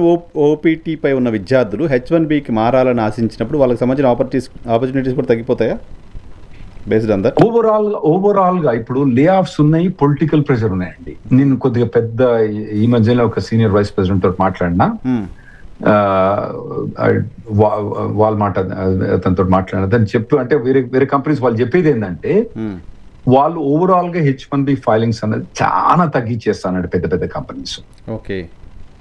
OPT పై ఉన్న విద్యార్థులు H1Bకి మారాలని ఆశించినప్పుడు వాళ్ళకి సంబంధించిన ఆపర్చునిటీస్ కూడా తగ్గిపోతాయా? బేస్డ్ ఆన్ దట్ ఓవరాల్ గా ఇప్పుడు లే ఆఫ్స్ ఉన్నాయి, పొలిటికల్ ప్రెషర్ ఉన్నాయండి. నేను కొద్దిగా పెద్ద ఈ మధ్యలో ఒక సీనియర్ వైస్ ప్రెసిడెంట్ తోటి మాట్లాడినా, అతనితో మాట్లాడినా దాన్ని చెప్పు అంటే వేరే కంపెనీస్ వాళ్ళు చెప్పేది ఏంటంటే వాళ్ళు ఓవరాల్ గా H1B ఫైలింగ్స్ అనేది చాలా తగ్గించేస్తానండి పెద్ద పెద్ద కంపెనీస్. ఓకే.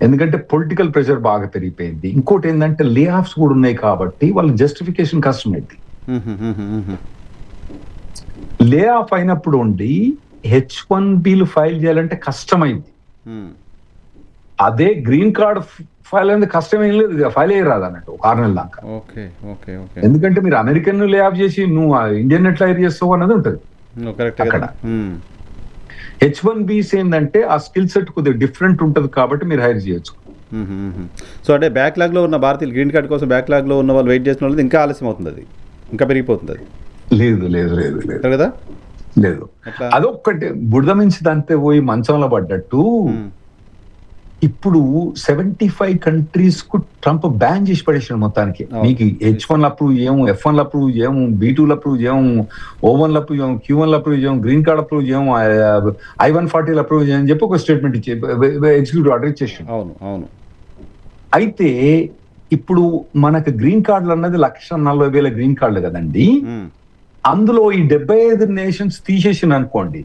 ఎందుకంటే పొలిటికల్ ప్రెషర్ బాగా పెరిగిపోయింది. ఇంకోటి ఏంటంటే లే ఆఫ్స్ కూడా ఉన్నాయి కాబట్టి వాళ్ళకి జస్టిఫికేషన్ కష్టమైంది. లే ఆఫ్ అయినప్పుడు ఉండి H1Bలు ఫైల్ చేయాలంటే కష్టమైంది. అదే గ్రీన్ కార్డ్ ఫైల్ అనేది కష్టమేం లేదు, ఫైల్ అయ్యి రాదు అన్నట్టు 6 నెలల దాకా. ఎందుకంటే మీరు అమెరికన్ లే ఆఫ్ చేసి నువ్వు ఇండియన్ ఎట్లా హైర్ చేస్తావు అన్నది ఉంటుంది అక్కడ. H1Bs ఏంటంటే ఆ స్కిల్ సెట్ కొద్దిగా డిఫరెంట్ ఉంటుంది కాబట్టి మీరు హైర్ చేయొచ్చు. సో అంటే బ్యాక్లాగ్ లో ఉన్న భారతీయులు గ్రీన్ కార్డ్ కోసం బ్యాక్లాగ్ లో ఉన్న వాళ్ళు వెయిట్ చేసిన వాళ్ళు ఇంకా ఆలస్యం అవుతుంది, అది ఇంకా పెరిగిపోతుంది. అది లేదు కదా, లేదు. అదొక్కటి బుడద మించి దాంతే పోయి మంచంలో పడ్డట్టు ఇప్పుడు 75 కంట్రీస్ కు ట్రంప్ బ్యాన్ చేసి పడేసాడు మొత్తానికి. మీకు H1 అప్రూవ్ చేయము, F1 అప్రూవ్ చేయము, B2 అప్రూవ్ చేయము, O1 అప్రూవ్ చేయము, Q1 అప్రూవ్ చేయము, గ్రీన్ కార్డ్ అప్రూవ్ చేయము, I-140 అప్రూవ్ చేయని చెప్పి ఒక స్టేట్మెంట్ ఇచ్చే ఎగ్జిక్యూటివ్ ఆర్డర్ ఇచ్చేసాడు. అవును. అయితే ఇప్పుడు మనకు గ్రీన్ కార్డులు అన్నది 140,000 గ్రీన్ కార్డులు కదండి. అందులో ఈ 75 నేషన్స్ తీసేసిన అనుకోండి,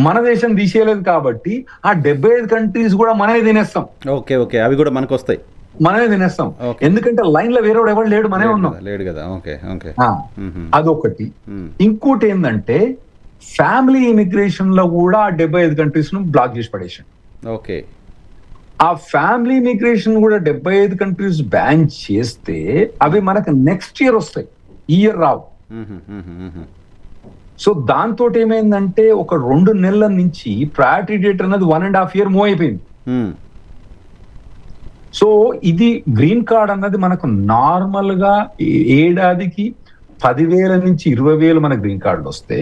మన దేశం తీసేయలేదు కాబట్టి ఆ 75 కంట్రీస్ కూడా మనమే తినేస్తాం. ఓకే, అవి కూడా మనకు వస్తాయి, మనమే తినేస్తాం. ఎందుకంటే లైన్ లో వేరే ఎవరు లేడు, మనమే ఉన్నాం. లేడు కదా. అదొకటి. ఇంకోటి ఏంటంటే ఫ్యామిలీ ఇమిగ్రేషన్ లో కూడా ఆ 75 కంట్రీస్ ను బ్లాక్ చేసి పడేసాం. ఓకే. ఆ ఫ్యామిలీ ఇమిగ్రేషన్ కూడా 75 కంట్రీస్ బ్యాన్ చేస్తే అవి మనకు నెక్స్ట్ ఇయర్ వస్తాయి, ఈ ఇయర్ రావు. సో దాంతో ఏమైందంటే ఒక 2 నెలల నుంచి ప్రయారిటీ డేట్ అనేది 1.5 year మూవ్ అయిపోయింది. సో ఇది గ్రీన్ కార్డ్ అన్నది మనకు నార్మల్ గా ఏడాదికి 10,000 నుంచి 20,000 మన గ్రీన్ కార్డులు వస్తే,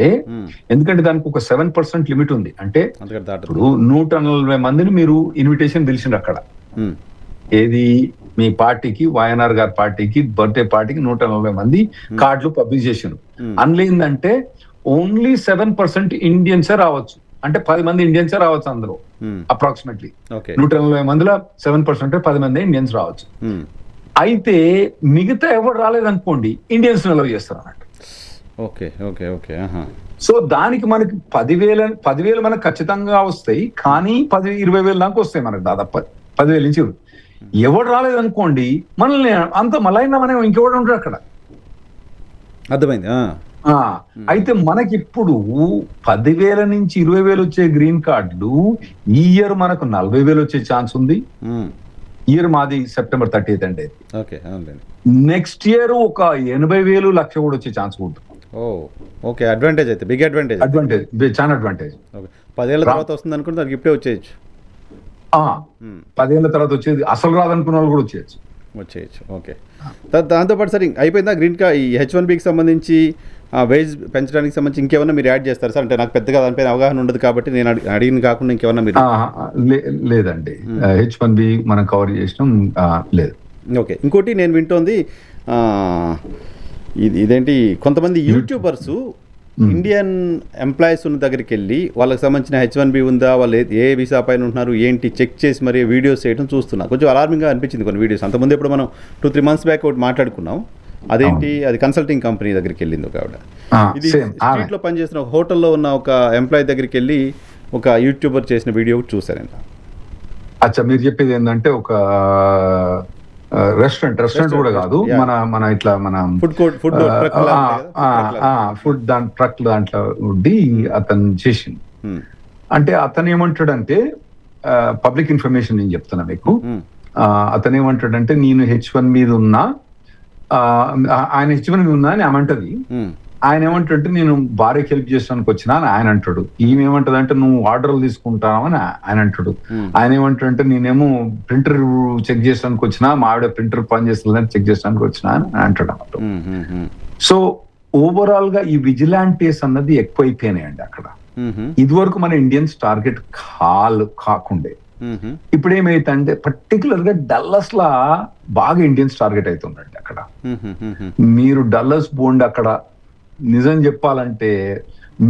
ఎందుకంటే దానికి ఒక 7% లిమిట్ ఉంది. అంటే ఇప్పుడు 140 మందిని మీరు ఇన్విటేషన్ పిలిచిండ్రు అక్కడ, ఏది మీ పార్టీకి, వైఎన్ఆర్ గారి పార్టీకి, బర్త్డే పార్టీకి 140 మంది కార్డులు పబ్లిష్ చేసిండ్రు. అందులో ఏంటంటే ఓన్లీ 7% ఇండియన్సే రావచ్చు, అంటే 10 మంది ఇండియన్సే రావచ్చు అందులో అప్రాక్సిమేట్లీ. 140 మందిలో 7% 10 మంది ఇండియన్స్ రావచ్చు. అయితే మిగతా ఎవరు రాలేదనుకోండి, ఇండియన్స్ అలౌ చేస్తారు అన్నట్టు. సో దానికి మనకి 10,000 మనకు ఖచ్చితంగా వస్తాయి, కానీ 10,000-20,000 దాకా వస్తాయి మనకు, దాదాపు 10,000 నుంచి. ఎవడు రాలేదనుకోండి మనల్ని అంత మళ్ళీ మనం ఇంకెవడు ఉంటాడు అక్కడ. అర్థమైంది. అయితే మనకి ఇప్పుడు 10,000 నుంచి 20,000 వచ్చే గ్రీన్ కార్డులు ఈ ఇయర్ మనకు 40,000 వచ్చే ఛాన్స్ ఉంది. ఇయర్ మాది September 30th అండి. నెక్స్ట్ ఇయర్ ఒక 80,000 లక్ష కూడా వచ్చే ఛాన్స్ ఉంటుంది. అడ్వాంటేజ్ అయితే బిగ్ అడ్వాంటేజ్, చాలా అడ్వాంటేజ్. 10 ఏళ్ల తర్వాత వస్తుంది అనుకుంటే దానికి ఇప్పుడే వచ్చేయచ్చు. 10 ఏళ్ల తర్వాత వచ్చేది అసలు రాదనుకున్న వాళ్ళు కూడా వచ్చేయచ్చు. ఓకే. దాంతోపాటు సరే అయిపోయిందా గ్రీన్ కార్డ్, ఈ H1Bకి సంబంధించి వేజ్ పెంచడానికి సంబంధించి ఇంకేమన్నా మీరు యాడ్ చేస్తారు సార్? అంటే నాకు పెద్దగా దానిపైన అవగాహన ఉండదు కాబట్టి నేను అడిగిన కాకుండా ఇంకేమన్నా మీరు. లేదండి, H1B మనం కవర్ చేసినాం, లేదు. ఓకే. ఇంకోటి నేను వింటోంది, ఇదేంటి, కొంతమంది యూట్యూబర్స్ ఇండియన్ ఎంప్లాయీస్ ఉన్న దగ్గరికి వెళ్ళి వాళ్ళకి సంబంధించిన H1B ఉందా, వాళ్ళు ఏ వీసా పైన ఉంటున్నారు ఏంటి చెక్ చేసి మరి వీడియోస్ చేయడం చూస్తున్నా. కొంచెం అలార్మింగ్గా అనిపించింది కొన్ని వీడియోస్. అంతకుముందు ఇప్పుడు మనం 2-3 months బ్యాక్ ఒకటి మాట్లాడుకున్నాం, అదేంటి, అది కన్సల్టింగ్ కంపెనీ దగ్గరికి వెళ్ళింది ఒక ఆవిడ. ఇది స్ట్రీట్ లో పనిచేస్తున్న ఒక హోటల్లో ఉన్న ఒక ఎంప్లాయీ దగ్గరికి వెళ్ళి ఒక యూట్యూబర్ చేసిన వీడియో చూసాను. అచ్చా, మీరు చెప్పేది ఏంటంటే ఒక రెస్టారెంట్ కూడా కాదు, మన ఇట్లా మన ఫుడ్ దాని ట్రక్ దాంట్లో ఉండి అతను చేసింది. అంటే అతను ఏమంటాడంటే, పబ్లిక్ ఇన్ఫర్మేషన్ నేను చెప్తున్నా మీకు, అతను ఏమంటాడంటే నేను H1 మీద ఉన్నా, ఆయన H1 మీద ఉన్నా అని ఏమంటది, ఆయన ఏమంటాడంటే నేను భార్యకి హెల్ప్ చేసానికి వచ్చినా అని ఆయన అంటాడు. ఈమె ఏమంటదంటే నువ్వు ఆర్డర్లు తీసుకుంటావని ఆయన అంటాడు. ఆయన ఏమంటాడంటే నేనేమో ప్రింటర్ చెక్ చేసానికి వచ్చినా, మా ఆవిడ ప్రింటర్ పని చేస్తుందని చెక్ చేసానికి వచ్చినా అని అంటాడు అన్నమాట. సో ఓవరాల్ గా ఈ విజిలాంటీస్ అన్నది ఎక్కువైపోయినాయండి అక్కడ. ఇదివరకు మన ఇండియన్స్ టార్గెట్ కాకుండే, ఇప్పుడు ఏమైతుందంటే పర్టికులర్ గా డల్లస్ లా బాగా ఇండియన్స్ టార్గెట్ అవుతుందండి అక్కడ. మీరు డల్లస్ బోండ్ అక్కడ నిజం చెప్పాలంటే,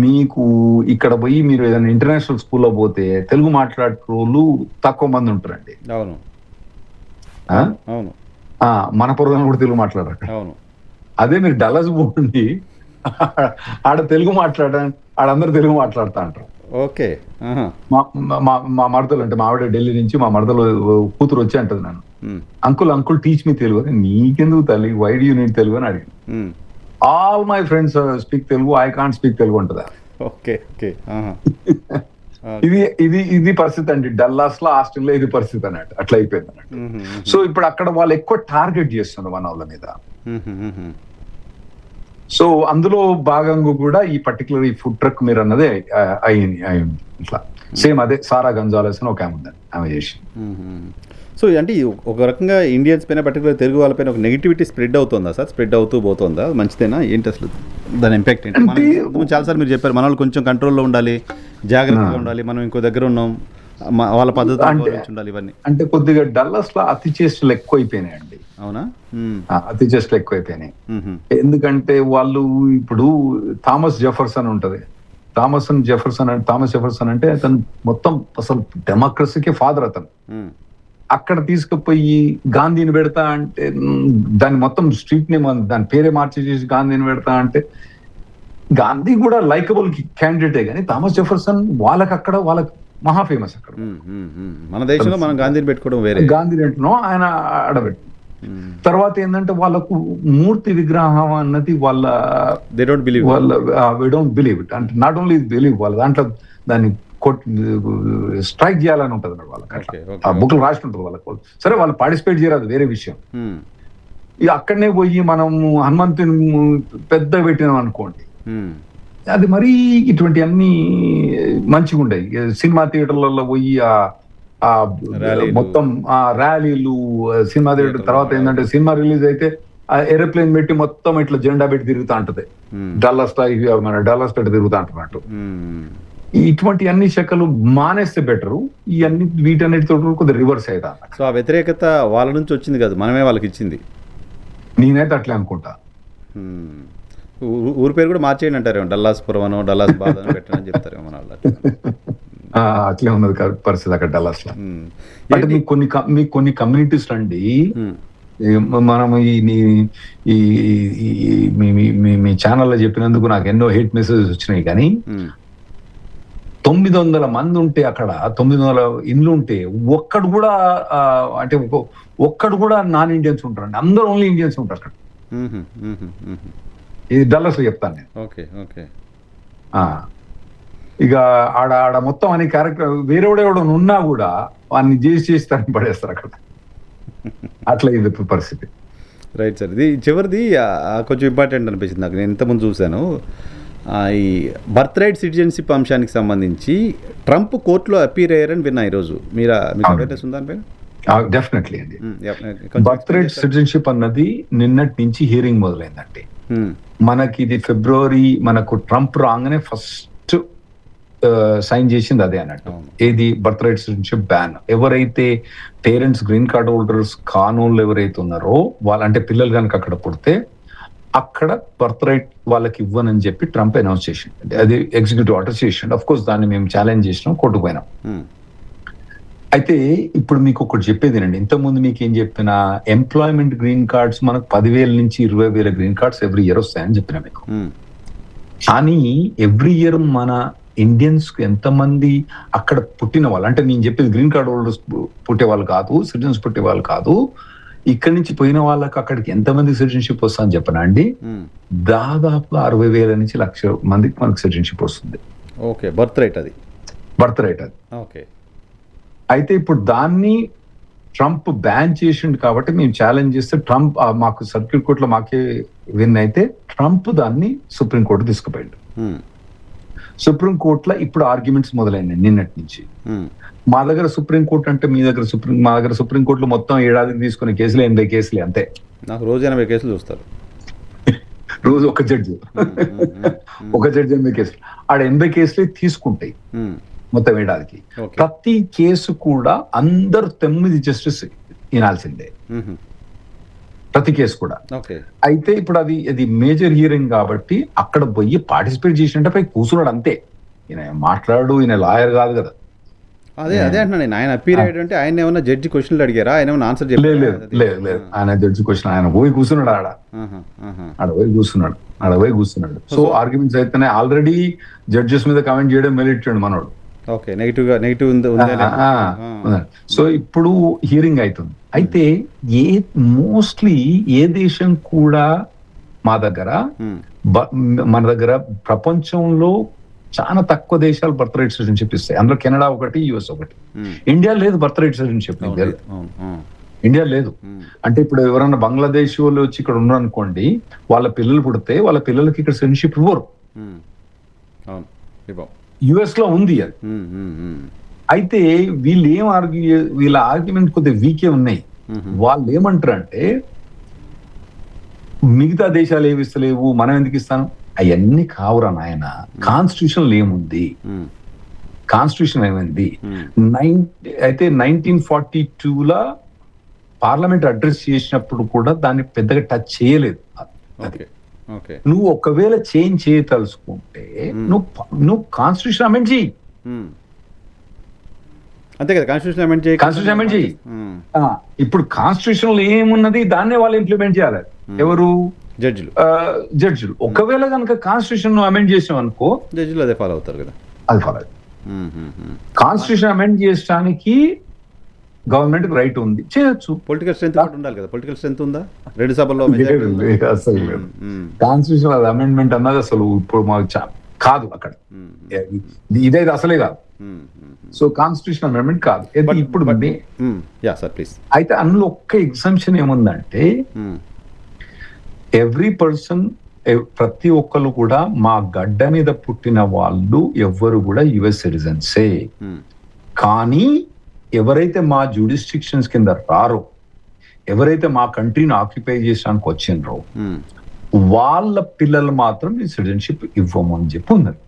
మీకు ఇక్కడ పోయి మీరు ఏదైనా ఇంటర్నేషనల్ స్కూల్లో పోతే తెలుగు మాట్లాడేటోళ్ళు తక్కువ మంది ఉంటారండి. మన పొరుగున కూడా తెలుగు మాట్లాడరు. అదే మీరు డల్లస్ పోండి, ఆడ తెలుగు ఆడందరూ తెలుగు మాట్లాడుతా అంటారు. ఓకే. మా మరదలు అంటే మా ఆవిడ ఢిల్లీ నుంచి, మా మరదలు కూతురు వచ్చి అంటది నన్ను, అంకుల్ టీచ్ మీ తెలుగు. నీకెందుకు తల్లి, why do you need Telugu అని అడిగి, all my friends speak Telugu, I can't speak Telugu అంటదా. ఇది పరిస్థితి అండి డల్లాస్ లో, ఆస్టిన్ లో ఇది పరిస్థితి అన్నట్టు, అట్లా అయిపోయింది అన్నట్టు. సో ఇప్పుడు అక్కడ వాళ్ళు ఎక్కువ టార్గెట్ చేస్తున్నారు మన వాళ్ళ మీద. సో అందులో భాగంగా కూడా ఈ పర్టికులర్ ఈ ఫుడ్ ట్రక్ మీరు అన్నదే అయింది ఇట్లా సేమ్ అదే సారా గంజాలెస్ అని ఒక ఆమె ఉందండి, ఆమె చేసి. సో అంటే ఒక రకంగా ఇండియన్స్ పైన పర్టికులర్ తెలుగు వాళ్ళపైన ఒక నెగిటివిటీ స్ప్రెడ్ అవుతుందా సార్? స్ప్రెడ్ అవుతూ పోతుందా? మంచిదేనా ఏంటి అసలు దాని ఇంపాక్ట్ ఏంటి? చాలాసార్లు మీరు చెప్పారు మన వాళ్ళు కొంచెం కంట్రోల్లో ఉండాలి, జాగ్రత్తగా ఉండాలి, మనం ఇంకో దగ్గర ఉన్నాం, వాళ్ళ పద్ధతి ఉండాలి, ఇవన్నీ. అంటే కొద్దిగా డల్లస్ లో అతి చేష్టలు ఎక్కువైపోయినాయండి. అవునా? అతి చేష్టలు ఎక్కువైపోయినాయి. ఎందుకంటే వాళ్ళు ఇప్పుడు థామస్ జెఫర్సన్ ఉంటది, థామస్ జెఫర్సన్ అంటే అతను మొత్తం అసలు డెమోక్రసీకి ఫాదర్ అతను. అక్కడ తీసుకుపోయి గాంధీని పెడతా అంటే దాన్ని మొత్తం స్ట్రీట్ నేమ్ దాని పేరే మార్చేసి గాంధీని పెడతా అంటే, గాంధీ కూడా లైకబుల్ క్యాండిడేటే, కానీ థామస్ జెఫర్సన్ వాళ్ళకి మహా ఫేమస్ అక్కడ. మన దేశంలో మనం గాంధీని పెట్టుకోవడం వేరే, గాంధీని అంటున్నాం, ఆయన ఆడబెట్టు. తర్వాత ఏంటంటే వాళ్ళకు మూర్తి విగ్రహం అన్నది వాళ్ళ వి డోంట్ బిలీవ్ ఇట్. అంటే నాట్ ఓన్లీ బిలీవ్, వాళ్ళ దాంట్లో దాన్ని స్ట్రైక్ చేయాలని ఉంటది అన్నమాట వాళ్ళకి. అట్లా ఆ బుక్ లో రాసి ఉంటుంది వాళ్ళకి. సరే వాళ్ళు పార్టిసిపేట్ చేయరాదు, వేరే విషయం. ఇక అక్కడనే పోయి మనం హనుమంతుని పెద్ద పెట్టినాం అనుకోండి, అది మరీ ఇటువంటి అన్ని మంచిగా ఉండేవి. సినిమా థియేటర్లలో పోయి మొత్తం ర్యాలీలు, సినిమా థియేటర్ తర్వాత ఏంటంటే సినిమా రిలీజ్ అయితే ఏరోప్లేన్ పెట్టి మొత్తం ఇట్లా జెండా పెట్టి తిరుగుతా ఉంటది, డల్లస్ పెట్టి తిరుగుతా ఉంటున్నట్టు. ఇటువంటి అన్ని శాఖలు మానేస్తే బెటరు. ఇవన్నీ వీటన్నిటితో కొద్దిగా రివర్స్ అవుతా. సో ఆ వ్యతిరేకత వాళ్ళ నుంచి వచ్చింది కాదు, మనమే వాళ్ళకి ఇచ్చింది. నేనైతే అట్లే అనుకుంటా. ఊరి పేరు కూడా మార్చేయండి అంటారు, డల్లాస్ పురమనో డల్లాస్ బాద్ అని పెట్టని చెప్తారు మన వాళ్ళు. అట్లే ఉన్నది పరిస్థితి అక్కడ డల్లాస్ లో. అంటే మీకు కొన్ని కమ్యూనిటీస్ అండి, మనం మీ ఛానల్లో చెప్పినందుకు నాకు ఎన్నో హేట్ మెసేజెస్ వచ్చినాయి, కానీ 900 మంది ఉంటే అక్కడ 900 ఇండ్లు ఉంటే ఒక్కడు కూడా నాన్ ఇండియన్స్ ఉంటారండి, అందరూ ఓన్లీ ఇండియన్స్ ఉంటారు అక్కడ. ఇది డల్లస్ లో చెప్తాను నేను. ఇక ఆడ మొత్తం అనే క్యారెక్టర్ వేరేవాడెవడో ఉన్నా కూడా వాడిని చేసి తరని పడేస్తారు అక్కడ. అట్లా ఇది పరిస్థితి. Right sir. ఇది చివరిది కొంచెం ఇంపార్టెంట్ అనిపించింది నాకు. నేను ఇంతకుముందు చూశాను, ఈ బర్త్ రైట్ సిటిజన్షిప్ అంశానికి సంబంధించి ట్రంప్ కోర్టులో అపీర్ అయ్యారని విన్నా ఈరోజు. మీకు అవేర్నెస్ ఉందా దానిపైన? డెఫినెట్లీ అండి. బర్త్ రైట్ సిటిజన్షిప్ అన్నది నిన్నటి నుంచి హియరింగ్ మొదలైందండి. మనకి ఇది ఫిబ్రవరి, మనకు ట్రంప్ రాగానే ఫస్ట్ సైన్ చేసింది అదే అన్నట్టు. ఏది బర్త్ రైట్ సిటిజన్షిప్ బ్యాన్. ఎవరైతే పేరెంట్స్ గ్రీన్ కార్డ్ హోల్డర్స్ కానోళ్ళు ఎవరైతే ఉన్నారో వాళ్ళంటే పిల్లలు కనుక అక్కడ పుడితే అక్కడ బర్త్ రైట్ వాళ్ళకి ఇవ్వనని చెప్పి ట్రంప్ అనౌన్స్ చేసిండు. అది ఎగ్జిక్యూటివ్ ఆర్డర్ చేసిండు. అఫ్ కోర్స్ దాన్ని మేము ఛాలెంజ్ చేసినాం, కోర్టుకు పోయినాం. అయితే ఇప్పుడు మీకు ఒకటి చెప్పేదేనండి, ఇంతకుముందు మీకు ఏం చెప్పిన ఎంప్లాయ్మెంట్ గ్రీన్ కార్డ్స్ మనకు 10,000 నుంచి 20,000 గ్రీన్ కార్డ్స్ ఎవ్రీ ఇయర్ వస్తాయని చెప్పిన మీకు. కానీ ఎవ్రీ ఇయర్ మన ఇండియన్స్ కు ఎంతమంది అక్కడ పుట్టిన వాళ్ళు, అంటే నేను చెప్పేది గ్రీన్ కార్డ్ హోల్డర్స్ పుట్టే వాళ్ళు కాదు, సిటిజన్స్ పుట్టే వాళ్ళు కాదు, ఇక్కడి నుంచి పోయిన వాళ్ళకి అక్కడికి ఎంతమంది సిటిజన్షిప్ వస్తుందని చెప్పనా అండి, దాదాపు 60,000 నుంచి 1,00,000 మందికి మనకు సిటిజన్షిప్ వస్తుంది. ఓకే, బర్త్ రేట్ అది. ఓకే. అయితే ఇప్పుడు దాన్ని ట్రంప్ బ్యాన్ చేసిండు కాబట్టి మేము ఛాలెంజ్ చేస్తే ట్రంప్ మాకు సర్క్యూట్ కోర్టులో మాకే విన్ అయితే ట్రంప్ దాన్ని సుప్రీంకోర్టు తీసుకుపోయిండు. సుప్రీంకోర్టులో ఇప్పుడు ఆర్గ్యుమెంట్స్ మొదలైనాయి నిన్నటి నుంచి. మా దగ్గర సుప్రీంకోర్టు అంటే మా దగ్గర సుప్రీంకోర్టులో మొత్తం ఏడాదికి తీసుకునే కేసులు 80 కేసులే అంతే. నాకు రోజు 80 కేసులు చూస్తారు. రోజు ఒక జడ్జి 80 కేసులు. ఆడ 80 కేసులే తీసుకుంటాయి మొత్తం ఏడాదికి. ప్రతి కేసు కూడా అందరు 9 జస్టిస్ వినాల్సిందే, ప్రతి కేసు కూడా. అయితే ఇప్పుడు అది మేజర్ హియరింగ్ కాబట్టి అక్కడ పోయి పార్టిసిపేట్ చేసినట్టే పోయి కూర్చున్నాడు అంతే. ఈయన మాట్లాడు, ఈయన లాయర్ కాదు కదా. అదే అంటున్నాను నేను. ఆయన అపీర్ అయ్యాడంటే ఆయన ఏమన్నా జడ్జి క్వశ్చన్లు అడిగారా? ఆయన ఏమన్నా ఆన్సర్ లేదు. ఆయన జడ్జి క్వశ్చన్ ఆయన పోయి కూర్చున్నాడు, ఆడ పోయి కూర్చున్నాడు. సో ఆర్గ్యుమెంట్స్ అయితేనే ఆల్రెడీ జడ్జెస్ మీద కామెంట్ చేయడం మెలిట్టాడు మనోడు. ఓకే, నెగిటివ్ సో ఇప్పుడు హియరింగ్ అవుతుంది. అయితే మోస్ట్లీ ఏ దేశం కూడా మన దగ్గర ప్రపంచంలో చాలా తక్కువ దేశాలు బర్త్ రైట్ సిటిజన్షిప్ ఇస్తాయి. అందులో కెనడా ఒకటి, యుఎస్ ఒకటి. ఇండియా లేదు బర్త్ రైట్ సిటిజన్షిప్, ఇండియా లేదు. అంటే ఇప్పుడు ఎవరన్నా బంగ్లాదేశ్ వాళ్ళు వచ్చి ఇక్కడ ఉన్నారు అనుకోండి, వాళ్ళ పిల్లలు పుడితే వాళ్ళ పిల్లలకి ఇక్కడ సిటిజన్షిప్ ఇవ్వరు. యుఎస్ లో ఉంది అది. అయితే వీళ్ళ ఆర్గ్యుమెంట్ కొద్దిగా వీకే ఉన్నాయి. వాళ్ళు ఏమంటారు అంటే మిగతా దేశాలు ఏమి ఇస్తలేవు, మనం ఎందుకు ఇస్తాను? అవన్నీ కావురా నాయన. కాన్స్టిట్యూషన్ ఏముంది, కాన్స్టిట్యూషన్ ఏమైంది? అయితే 1942లో పార్లమెంట్ అడ్రస్ చేసినప్పుడు కూడా దాన్ని పెద్దగా టచ్ చేయలేదు. నువ్వు ఒకవేళ చేంజ్ చేయదలుచుకుంటే నువ్వు కాన్స్టిట్యూషన్ అమెండ్ చేయి, అంతే కదా. కాన్స్టిట్యూషన్ అమెండ్ చేయి. ఇప్పుడు కాన్స్టిట్యూషన్ లో ఏమున్నది దాన్నే వాళ్ళు ఇంప్లిమెంట్ చేయాలి. ఎవరు? జడ్జిలు. ఒకవేళ కనుక కాన్స్టిట్యూషన్ అమెండ్ చేసాం అనుకో, జడ్జిలు అదే ఫాలో అవుతారు కదా. అది ఫాలో అవుతుంది. కాన్స్టిట్యూషన్ అమెండ్ చేయడానికి గవర్నమెంట్ రైట్ ఉంది, చేయొచ్చు. పొలిటికల్ స్ట్రెంత్ ఉండాలి కదా. పొలిటికల్ స్ట్రెంత్ ఉందా? 2 సభల్లో అసలు కాన్స్టిట్యూషన్ అమెండ్మెంట్ అన్నది అసలు ఇప్పుడు మాకు కాదు అక్కడ. ఇదైతే అసలే కాదు. సో కాన్స్టిట్యూషన్ అమెండ్మెంట్ కాదు. ఇప్పుడు అయితే అందులో ఒక్క ఎగ్జంప్షన్ ఏముందంటే, ఎవ్రీ పర్సన్, ప్రతి ఒక్కరు కూడా మా గడ్డ మీద పుట్టిన వాళ్ళు ఎవ్వరు కూడా యుఎస్ సిటిజన్సే. కానీ ఎవరైతే మా జ్యూరిస్డిక్షన్స్ కింద రారో, ఎవరైతే మా కంట్రీని ఆక్యుపై చేయడానికి వచ్చిండ్రో వాళ్ళ పిల్లలు మాత్రం ఈ సిటిజన్షిప్ ఇవ్వము అని చెప్పి ఉన్నారు.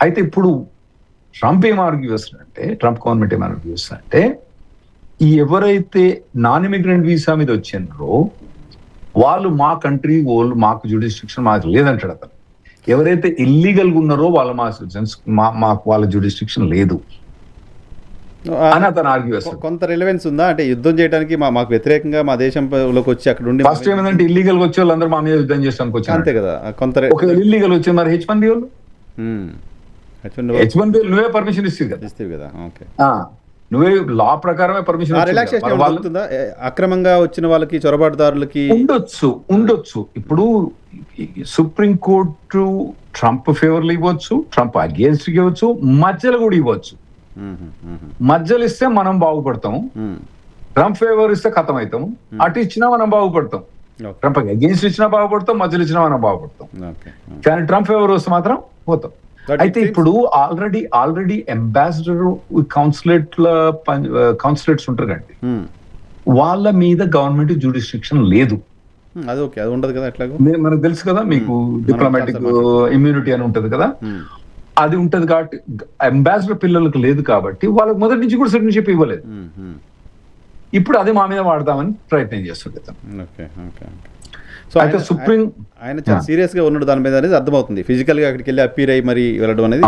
అయితే ఇప్పుడు ట్రంప్ ఏం ఆర్గ్యూ చేస్తాడంటే, ట్రంప్ గవర్నమెంట్ ఏం ఆర్గ్యూ చేస్తాడంటే, ఈ ఎవరైతే నాన్ ఇమిగ్రెంట్ వీసా మీద వచ్చిండ్రో వాళ్ళు మా కంట్రీ వాళ్ళు, మాకు జ్యూరిస్డిక్షన్ మాకు లేదంటాడు అతను. ఎవరైతే ఇల్లీగల్గా ఉన్నారో వాళ్ళ మా సిటిజన్స్, మాకు వాళ్ళ జ్యూరిస్డిక్షన్ లేదు అని అతను ఆర్గ్యూ చేస్తాడు. కొంత రిలవెన్స్ ఉందా అంటే యుద్ధం చేయడానికి మాకు వ్యతిరేకంగా మా దేశంలోకి వచ్చి అక్కడ ఉండి ఫస్ట్ ఏమైందంటే ఇల్లీగల్ వచ్చే వాళ్ళందరూ మా మీద యుద్ధం చేయడానికి వచ్చారు, అంతే కదా. కొంత ఇల్లీగల్ వచ్చే మరి H1B వాళ్ళు, H1B నువ్వే పర్మిషన్ ఇస్తావు కదా. నువ్వే లా ప్రకారమే పర్మిషన్. రిలాక్సేషన్ అక్రమంగా వచ్చిన వాళ్ళకి, చొరబాటుదారులకి ఉండొచ్చు. ఇప్పుడు సుప్రీం కోర్టు ట్రంప్ ఫేవర్లు ఇవ్వచ్చు, ట్రంప్ అగేన్స్ట్ ఇవ్వచ్చు, మధ్యలో కూడా ఇవ్వచ్చు. మధ్యలో ఇస్తే మనం బాగుపడతాము, ట్రంప్ ఫేవర్ ఇస్తే ఖతం అవుతాము. అటు ఇచ్చినా మనం బాగుపడతాం. ట్రంప్ అగేన్స్ట్ ఇచ్చినా బాగుపడతాం, మధ్యలో ఇచ్చినా మనం బాగుపడతాం. కానీ ట్రంప్ ఫేవర్ వస్తే మాత్రం పోతాం. అయితే ఇప్పుడు ఆల్రెడీ అంబాసిడర్ కాన్సులేట్స్ ఉంటారు కండి, వాళ్ళ మీద గవర్నమెంట్ జ్యూరిస్డిక్షన్ లేదు. అది ఉండదు కదా. మనకు తెలుసు కదా, మీకు డిప్లొమాటిక్ ఇమ్యూనిటీ అని ఉంటది కదా, అది ఉంటది కాబట్టి అంబాసిడర్ పిల్లలకు లేదు కాబట్టి వాళ్ళకి మొదటి నుంచి కూడా సిటిజన్షిప్ ఇవ్వలేదు. ఇప్పుడు అది మా మీద వాడదామని ప్రయత్నం చేస్తుండే. సో అయితే సుప్రీం ఆయన చాలా సీరియస్ గా ఉన్నాడు దాని మీద అనేది అర్థమవుతుంది. ఫిజికల్ గా అక్కడికి వెళ్ళి అపీర్ అయ్యి మరి వెళ్ళడం అనేది.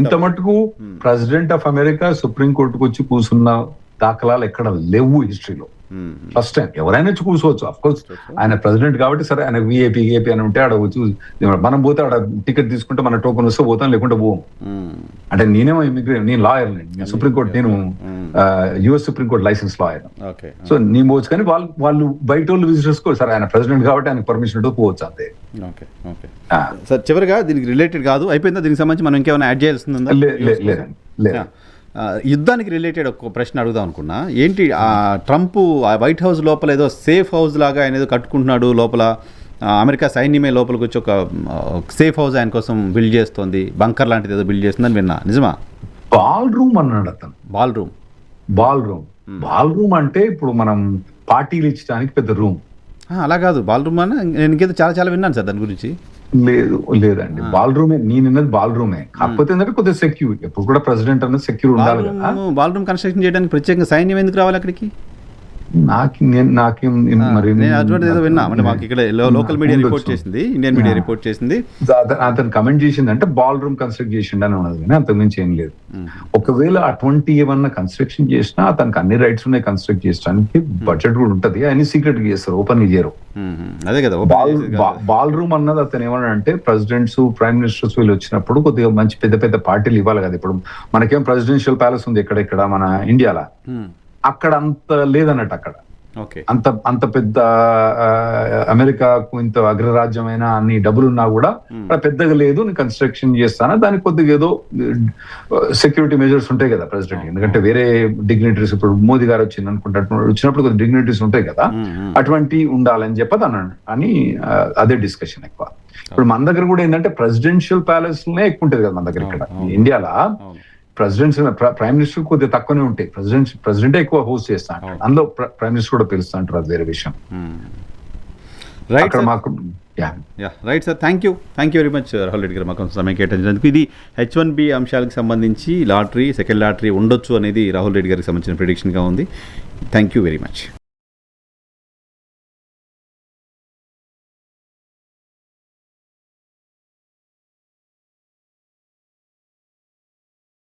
ఇంత మటుకు ప్రెసిడెంట్ ఆఫ్ అమెరికా సుప్రీం కోర్టుకు వచ్చి కూర్చున్న దాఖలాలు ఎక్కడ లేవు హిస్టరీలో. ఫస్ట్ టైం ఎవరైనా వచ్చి కూర్చోవచ్చు. అఫ్ కోర్స్ ఆయన ప్రెసిడెంట్ కాబట్టి సరే ఆయన విఐపీ ఏపీ అని ఉంటే ఆడ వచ్చి మనం పోతే ఆడ టికెట్ తీసుకుంటే మన టోకెన్ వస్తే పోతాం, లేకుంటే పోం. అంటే నేనేమో నేను లాయర్, నేను సుప్రీంకోర్టు, నేను US supreme court license lawyer. So నేను పోవచ్చు, కానీ వాళ్ళు బయట వాళ్ళు విజిటర్స్ కూడా సరే ఆయన ప్రెసిడెంట్ కాబట్టి ఆయన పర్మిషన్ ఉంటే పోవచ్చు అంతే. సార్ చివరిగా దీనికి రిలేటెడ్ కాదు, అయిపోయిందా దీనికి సంబంధించి మనం ఇంకేమైనా యాడ్ చేయాల్సిందా? లేదు. యుద్ధానికి రిలేటెడ్ ఒక ప్రశ్న అడుగుదాం అనుకున్నా. ఏంటి ట్రంప్ వైట్ హౌస్ లోపల ఏదో సేఫ్ హౌస్ లాగా ఆయన ఏదో కట్టుకుంటున్నాడు, లోపల అమెరికా సైన్యమే లోపలికి వచ్చి ఒక సేఫ్ హౌస్ ఆయన కోసం బిల్డ్ చేస్తోంది, బంకర్ లాంటిది ఏదో బిల్డ్ చేస్తుందని విన్నా, నిజమా? బాల్ రూమ్ అన్నాడు అతను. బాల్ రూమ్ అంటే ఇప్పుడు మనం పార్టీలు ఇచ్చడానికి పెద్ద రూమ్. అలా కాదు, బాల్ రూమ్ అని నేను ఇంకేదో చాలా విన్నాను సార్ దాని గురించి. లేదండి, బాల్ రూమే, నేనున్నది బాల్ రూమే. కాకపోతే ఏంటంటే కొద్దిగా సెక్యూర్, ఎప్పుడు కూడా ప్రెసిడెంట్ అనేది సెక్యూర్ ఉండాలి కదా. బాల్ రూమ్ కన్స్ట్రక్షన్ చేయడానికి ప్రత్యేకంగా సైన్యం ఎందుకు రావాలి అక్కడికి? నాకేం మరి ఏదో విన్నా, అంటే మాకు ఇక్కడ లోకల్ మీడియా రిపోర్ట్ చేసింది, ఇండియన్ మీడియా రిపోర్ట్ చేసింది. అతను కమెంట్ చేసింది అంటే బాల్ రూమ్ కన్స్ట్రక్ట్ చేసిండు అని ఉన్నది, కానీ అంతకు మించి ఏం లేదు. ఒకవేళ అటువంటి ఏమన్నా కన్స్ట్రక్షన్ చేసినా అతనికి అన్ని రైట్స్ ఉన్నాయి కన్స్ట్రక్ట్ చేయడానికి, బడ్జెట్ కూడా ఉంటది, అన్ని సీక్రెట్ గా చేస్తారు, ఓపెన్ గా చేయరు. అదే కదా బాల్ రూమ్ అన్నది అతను ఏమన్నా ప్రెసిడెంట్స్ ప్రైమ్ మినిస్టర్స్ వీళ్ళు వచ్చినప్పుడు కొద్దిగా మంచి పెద్ద పార్టీలు ఇవ్వాలి కదా. ఇప్పుడు మనకేం ప్రెసిడెన్షియల్ ప్యాలెస్ ఉంది ఇక్కడ మన ఇండియాలో, అక్కడ అంత లేదన్నట్టు. అక్కడ అంత పెద్ద అమెరికాకు ఇంత అగ్రరాజ్యమైన అన్ని డబ్బులు ఉన్నా కూడా పెద్దగా లేదు, నేను కన్స్ట్రక్షన్ చేస్తాను, దానికి కొద్దిగా ఏదో సెక్యూరిటీ మెజర్స్ ఉంటాయి కదా ప్రెసిడెంట్. ఎందుకంటే వేరే డిగ్నిటరీస్, ఇప్పుడు మోదీ గారు వచ్చింది వచ్చినప్పుడు కొద్ది డిగ్నిటరీస్ ఉంటాయి కదా, అటువంటి ఉండాలని చెప్పదు అని అదే డిస్కషన్ ఎక్కువ. ఇప్పుడు మన దగ్గర కూడా ఏంటంటే ప్రెసిడెన్షియల్ ప్యాలెస్ ఎక్కువ ఉంటుంది కదా మన దగ్గర. ఇక్కడ ఇండియాలో ప్రెసిడెంట్స్ ప్రైమ్ మినిస్టర్ కొద్దిగా తక్కువనే ఉంటాయి, ప్రెసిడెంటే ఎక్కువ హోస్ట్ చేస్తా అంటారు, అందులో ప్రైమ్ మినిస్టర్ కూడా పిలుస్తా అంటారు, అది వేరే విషయం. Right sir, thank you very much Rahul Reddy గారు మాకు సమయం కేటాయించినందుకు. ఇది H1B అంశాలకు సంబంధించి సెకండ్ లాటరీ ఉండొచ్చు అనేది రాహుల్ రెడ్డి గారికి సంబంధించిన ప్రిడిక్షన్గా ఉంది. Thank you very much.